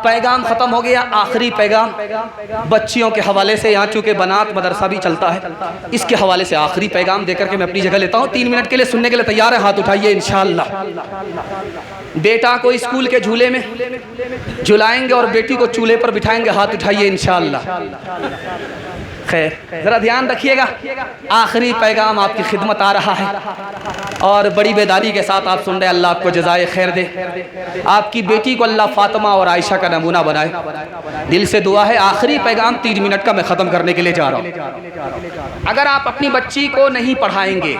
पैगाम खत्म हो गया। आखिरी पैगाम बच्चियों के हवाले से, यहाँ चूँकि बनात मदरसा भी चलता है, इसके हवाले से आखिरी पैगाम देकर के मैं अपनी जगह लेता हूँ। 3 मिनट के लिए सुनने के लिए तैयार है? हाथ उठाइए इंशाअल्लाह। बेटा को स्कूल के झूले में झुलाएंगे और बेटी को चूल्हे पर बिठाएंगे, हाथ उठाइए इंशाअल्लाह। खैर, ज़रा ध्यान रखिएगा, आखिरी पैगाम आपकी खिदमत आ रहा है और बड़ी बेदारी के साथ आप सुन रहे हैं। अल्लाह आपको जज़ाए खैर दे, आपकी बेटी को अल्लाह फातिमा और आयशा का नमूना बनाए। दिल से दुआ है। आखिरी पैगाम 3 मिनट का मैं ख़त्म करने के लिए जा रहा हूँ। अगर आप अपनी बच्ची को नहीं पढ़ाएंगे,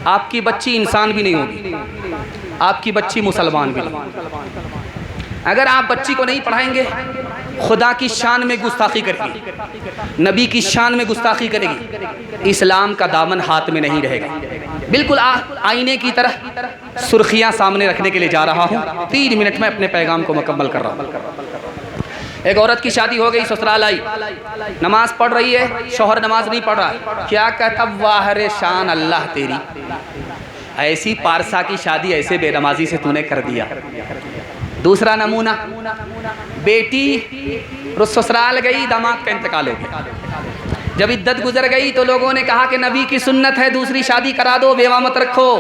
आपकी बच्ची इंसान भी नहीं होगी, आपकी बच्ची मुसलमान भी नहीं। अगर आप बच्ची को नहीं पढ़ाएंगे, खुदा की शान में गुस्ताखी करेगी, नबी की शान में गुस्ताखी करेगी, इस्लाम का दामन हाथ में नहीं रहेगा। बिल्कुल आईने की तरह सुर्खियां सामने रखने के लिए जा रहा हूँ। 3 मिनट में अपने पैगाम को मुकम्मल कर रहा हूँ। एक औरत की शादी हो गई, ससुराल आई, नमाज पढ़ रही है, शौहर नमाज नहीं पढ़ रहा। क्या कहता, वाह रे शान अल्लाह तेरी, ऐसी पारसा की शादी ऐसे बेनमाजी से तूने कर दिया। दूसरा नमूना, बेटी ससुराल गई, दामाद का इंतकाल हो गया। जब इद्दत गुजर गई तो लोगों ने कहा कि नबी की सुन्नत है दूसरी शादी करा दो, बेवा मत रखो।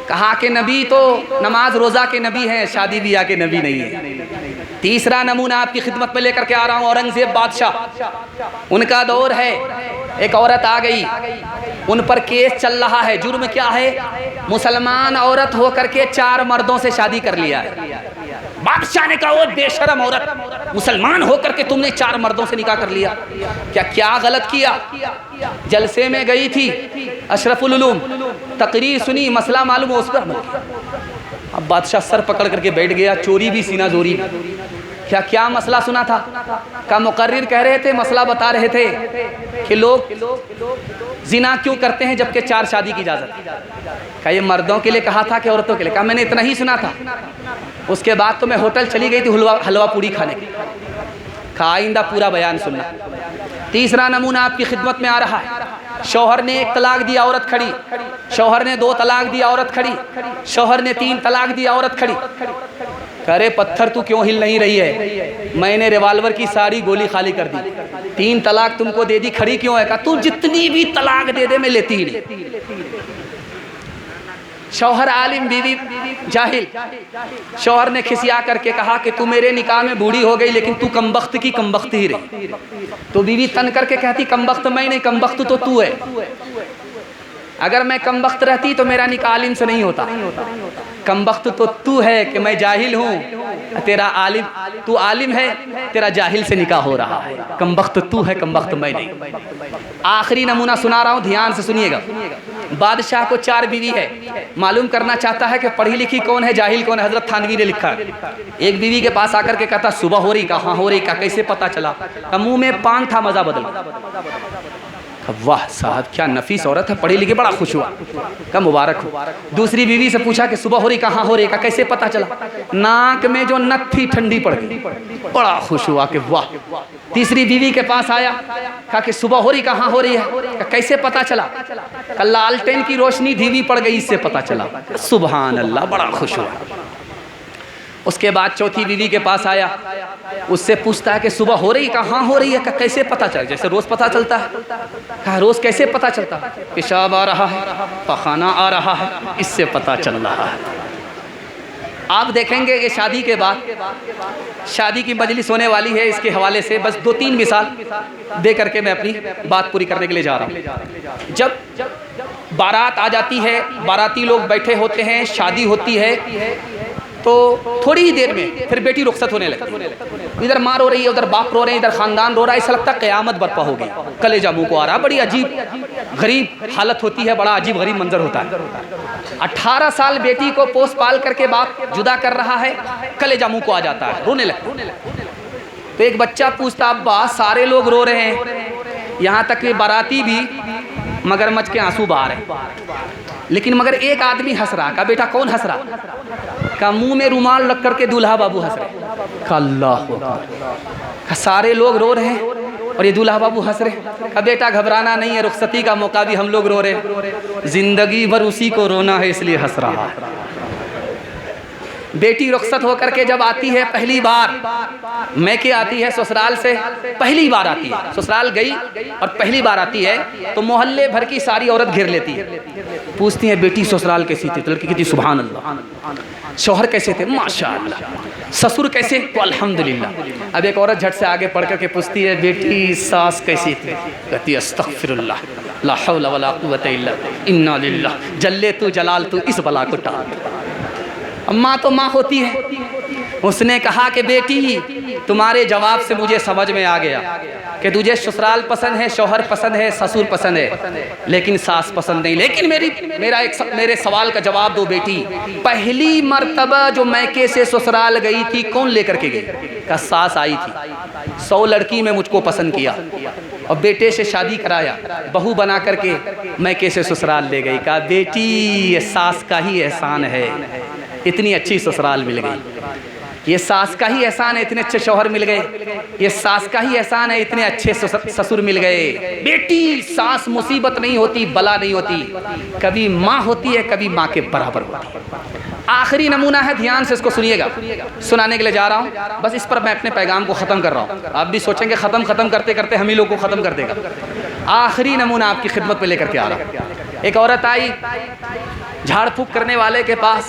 कहा कि नबी तो नमाज रोज़ा के नबी हैं, शादी ब्याह के नबी नहीं है। तीसरा नमूना आपकी खिदमत में लेकर के आ रहा हूँ, औरंगजेब बादशाह, उनका दौर है। एक औरत आ गई, उन पर केस चल रहा है। जुर्म क्या है? मुसलमान औरत होकर के 4 मर्दों से शादी कर लिया है। बादशाह ने कहा, वो बेशरम औरत, मुसलमान होकर के तुमने 4 मर्दों से निकाह कर लिया, क्या गलत किया? जलसे में गई थी, अशरफुल उलूम, तकरीर सुनी, मसला मालूम हो उस पर। अब बादशाह सर पकड़ करके बैठ गया, चोरी भी सीना जोरी। क्या मसला सुना था? का मुकर्रिर कह रहे थे, मसला बता रहे थे कि लोग जिना क्यों करते हैं जबकि 4 शादी की इजाज़त। क्या ये मर्दों के लिए कहा था कि औरतों के लिए? कहा मैंने इतना ही सुना था। उसके बाद तो मैं होटल चली गई थी हलवा पूड़ी खाने की। कहा आइंदा पूरा बयान सुनना। तीसरा नमूना आपकी खिदमत में आ रहा है। शौहर ने 1 तलाक दिया, औरत खड़ी। शौहर ने 2 तलाक दिया, औरत खड़ी। शौहर ने 3 तलाक दिया, औरत खड़ी। करे पत्थर तू क्यों हिल नहीं रही है? मैंने रिवाल्वर की सारी गोली खाली कर दी। 3 तलाक तुमको दे दी, खड़ी क्यों है? कहा तू जितनी भी तलाक दे दे मैं लेती ही नहीं। शौहर आलिम, बीवी जाहिल। शौहर ने खिसिया करके कहा कि तू मेरे निकाह में बूढ़ी हो गई लेकिन तू कमबख्त की कमबख्त ही रही। तो बीवी तन करके कहती, कमबख्त मैं नहीं, कमबख्त तो तू है। अगर मैं कमबख्त रहती तो मेरा निकाह आलिम से नहीं होता। कमबख्त तो तू है कि मैं जाहिल हूँ, तेरा आलिम, तू आलिम है, तेरा जाहिल से निकाह हो रहा है। कमबख्त तू है, कमबख्त मैं नहीं। आखिरी नमूना सुना रहा हूँ, ध्यान से सुनिएगा। बादशाह को 4 बीवी है। मालूम करना चाहता है कि पढ़ी लिखी कौन है, जाहिल कौन है। हजरत थानवी ने लिखा, एक बीवी के पास आकर के कहता, सुबह हो रही? कहाँ हो रही? का कैसे पता चला? मुंह में पान था, मजा बदल। वाह साहब क्या नफीस औरत है, पढ़ी लिखी, बड़ा खुश हुआ। का मुबारक हो। दूसरी बीवी से पूछा कि सुबह हो रही? कहाँ हो रही? का कैसे पता चला? नाक में जो नथ थी ठंडी पड़ गई, बड़ा खुश हुआ कि वाह। तीसरी बीवी के पास आया, कहा कि सुबह हो रही? कहाँ हो रही है? का कैसे पता चला? का लालटेन की रोशनी धीमी पड़ गई, इससे पता चला। सुभान अल्लाह, बड़ा खुश हुआ। उसके बाद चौथी बीवी के पास आया, उससे पूछता है कि सुबह हो रही? कहाँ हो रही है? का कैसे पता चला? जैसे रोज़ पता चलता है। कहा रोज़ कैसे पता चलता? पेशाब आ रहा है, पखाना आ रहा है, इससे पता चल रहा है। आप देखेंगे कि शादी के बाद शादी की मजलिस होने वाली है। इसके हवाले से बस 2-3 मिसाल दे करके मैं अपनी बात पूरी करने के लिए जा रहा हूँ। जब बारात आ जाती है, बाराती लोग बैठे होते हैं, शादी होती है, तो थोड़ी ही देर में फिर बेटी रुखसत होने लगी। इधर माँ रो रही है, उधर बाप रो रहे हैं, इधर खानदान रो रहा है। ऐसा लगता है क़यामत बर्पा होगी। कलेजा मुँह को आ रहा है। बड़ी अजीब गरीब हालत होती है, बड़ा अजीब गरीब मंजर होता है। 18 साल बेटी को पोस पाल करके बाप जुदा कर रहा है, कलेजा मुँह को आ जाता है, रोने लगता। तो एक बच्चा पूछता, अब्बा सारे लोग रो रहे हैं, यहाँ तक कि बाराती भी मगरमच्छ के आंसू बहा रहे, लेकिन मगर एक आदमी हंस रहा। का बेटा कौन हंस रहा? का मुंह में रुमाल रख करके दूल्हा बाबू हंस रहे। का अल्लाह, का सारे लोग रो रहे हैं और ये दूल्हा बाबू हंस रहे। का बेटा घबराना नहीं है, रुखसती का मौका भी हम लोग रो रहे, जिंदगी भर उसी को रोना है इसलिए हंस रहा है। बेटी रुखसत होकर के जब आती है पहली बार, मैके आती है ससुराल से, पहली बार आती है, ससुराल गई और पहली बार आती है, तो मोहल्ले भर की सारी औरत घेर लेती है। पूछती है बेटी ससुराल कैसी थी? तो लड़की कहती सुभान अल्लाह। शौहर कैसे थे? माशाअल्लाह। ससुर कैसे? तो अल्हम्दुलिल्लाह। अब एक औरत झट से आगे पढ़ करके पूछती है बेटी सास कैसी थी? कहती अस्तगफिरुल्लाह, ला हौला वला कुव्वता इल्ला इन्ना लिल्लाह, जल्ले तू जलाल तू, इस बला को टाल। माँ तो माँ होती है। उसने कहा कि बेटी तुम्हारे जवाब से मुझे समझ में आ गया कि तुझे ससुराल पसंद है, शौहर पसंद है, ससुर पसंद है, लेकिन सास पसंद नहीं। लेकिन मेरे सवाल का जवाब दो बेटी, पहली मर्तबा जो मैके से ससुराल गई थी कौन लेकर के गई? का सास आई थी। 100 लड़की में मुझको पसंद किया और बेटे से शादी कराया, बहू बना करके मैके से ससुराल ले गई। कहा बेटी ये सास का ही एहसान है, इतनी अच्छी ससुराल मिल गई। ये सास का ही एहसान है, इतने अच्छे शौहर मिल गए। ये सास का ही एहसान है, इतने अच्छे ससुर मिल गए। बेटी सास मुसीबत नहीं होती, बला नहीं होती, कभी माँ होती है, कभी माँ के बराबर होती है। आखिरी नमूना है, ध्यान से इसको सुनिएगा, सुनाने के लिए जा रहा हूँ। बस इस पर मैं अपने पैगाम को ख़त्म कर रहा हूँ। आप भी सोचेंगे ख़त्म करते करते हम ही लोग को ख़त्म कर देगा। आखिरी नमूना आपकी खिदमत पे लेकर के आ रहा हूँ। एक औरत आई झाड़ फूक करने वाले के पास,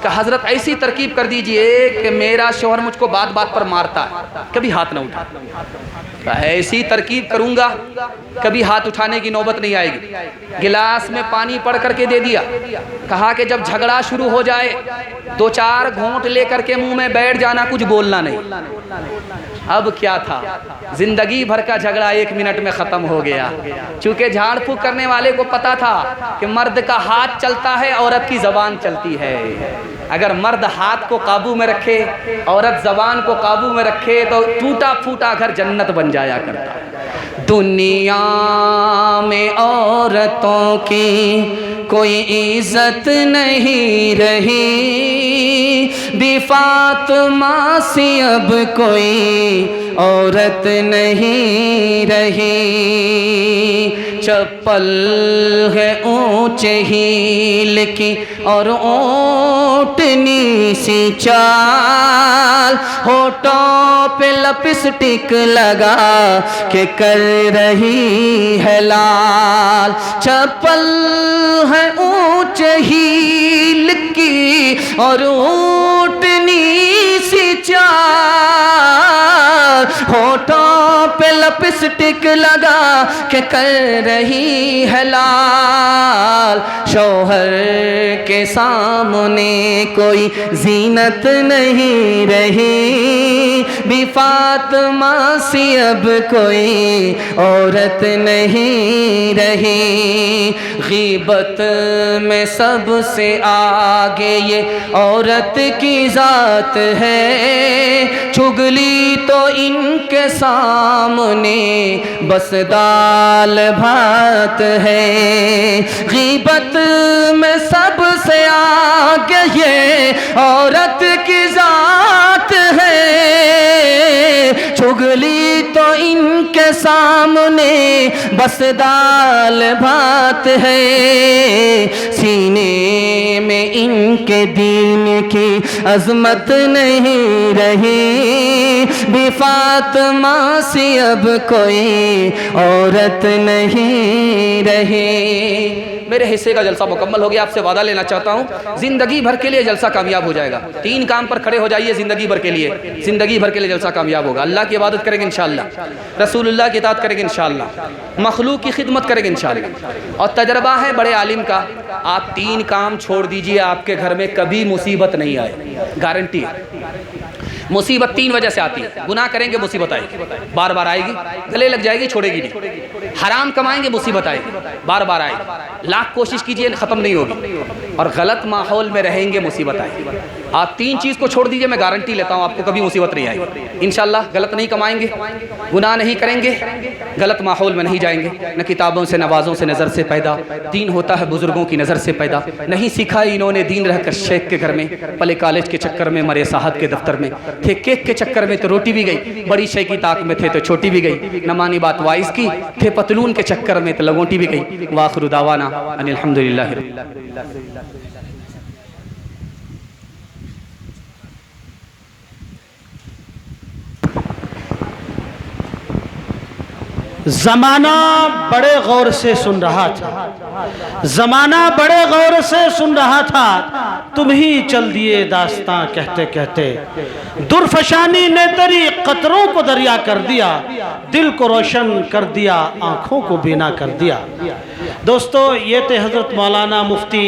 कि हजरत ऐसी तरकीब कर दीजिए कि मेरा शौहर मुझको बात बात पर मारता है, कभी हाथ ना उठा। ऐसी तरकीब करूंगा कभी हाथ उठाने की नौबत नहीं आएगी। गिलास में पानी पड़ करके दे दिया, कहा कि जब झगड़ा शुरू हो जाए 2-4 घूंट लेकर के मुंह में बैठ जाना, कुछ बोलना नहीं। अब क्या था, जिंदगी भर का झगड़ा 1 मिनट में ख़त्म हो गया। चूँकि झाड़ फूक करने वाले को पता था कि मर्द का हाथ चलता है, औरत की ज़बान चलती है। अगर मर्द हाथ को काबू में रखे, औरत ज़बान को काबू में रखे, तो टूटा फूटा घर जन्नत बन जाया करता है। दुनिया में औरतों की कोई इज्जत नहीं रही, बेफातिमा सी अब कोई औरत नहीं रही। चप्पल है ऊंचे हील की और ऊँटनी सी चाल, होठों पे लिपस्टिक लगा के कर रही है लाल। चप्पल है ऊंचे हील की और ऊँटनी सी चाल, होठों पे लिपस्टिक लगा के कर रही है लाल। शौहर के सामने कोई जीनत नहीं रही, बेफातिमा सी अब कोई औरत नहीं रही। गीबत में सबसे आगे ये औरत की जात है, चुगली तो इनके सामने बस दाल भात है। गीबत में सबसे आगे ये औरत की जात है, चुगली तो इनके सामने बस दाल भात है। सीने में इनके दीन की अजमत नहीं रही, बेफातिमा सी अब कोई औरत नहीं रही। मेरे हिस्से का जलसा मुकम्मल हो गया। आपसे वादा लेना चाहता हूँ, ज़िंदगी भर के लिए जलसा कामयाब हो जाएगा। 3 काम पर खड़े हो जाइए ज़िंदगी भर के लिए, ज़िंदगी भर के लिए जलसा कामयाब होगा। अल्लाह की इबादत करेंगे इंशाअल्लाह, रसूलुल्लाह की इताअत करेंगे इंशाअल्लाह, मखलूक की खिदमत करेंगे इंशाअल्लाह। और तजर्बा है बड़े आलिम का, आप 3 काम छोड़ दीजिए, आपके घर में कभी मुसीबत नहीं आए, गारंटी है। मुसीबत 3 वजह से आती है। गुनाह करेंगे मुसीबत आएगी, बार बार आएगी, गले लग जाएगी, छोड़ेगी नहीं। हराम कमाएंगे मुसीबत आएगी, बार बार आएगी, लाख कोशिश कीजिए ख़त्म नहीं होगी। और गलत माहौल में रहेंगे मुसीबत आएगी। आप 3 चीज़ को छोड़ दीजिए, मैं गारंटी लेता हूँ आपको कभी मुसीबत नहीं आएगी इंशाअल्लाह। गलत नहीं कमाएंगे, गुनाह नहीं करेंगे, गलत माहौल में नहीं जाएंगे, न किताबों से नवाज़ों से नज़र से पैदा, दीन होता है बुज़ुर्गों की नज़र से पैदा। नहीं सीखा इन्होंने दीन रहकर शेख के घर में, पले कॉलेज के चक्कर में, मरे साहब के दफ्तर में थे, केक के चक्कर में तो रोटी भी गई, बड़ी शे की ताक में थे तो छोटी भी गई, न मानी बात वाइस की, थे पतलून के चक्कर में तो लगोटी भी गई। वाखिरु दावाना अनिल हम्दुलिल्लाह। जमाना बड़े गौर से सुन रहा था, जमाना बड़े गौर से सुन रहा था, तुम ही चल दिए दास्तां कहते कहते। दुर्फशानी ने तेरी कतरों को दरिया कर दिया, दिल को रोशन कर दिया, आंखों को बीना कर दिया। दोस्तों, ये थे हजरत मौलाना मुफ्ती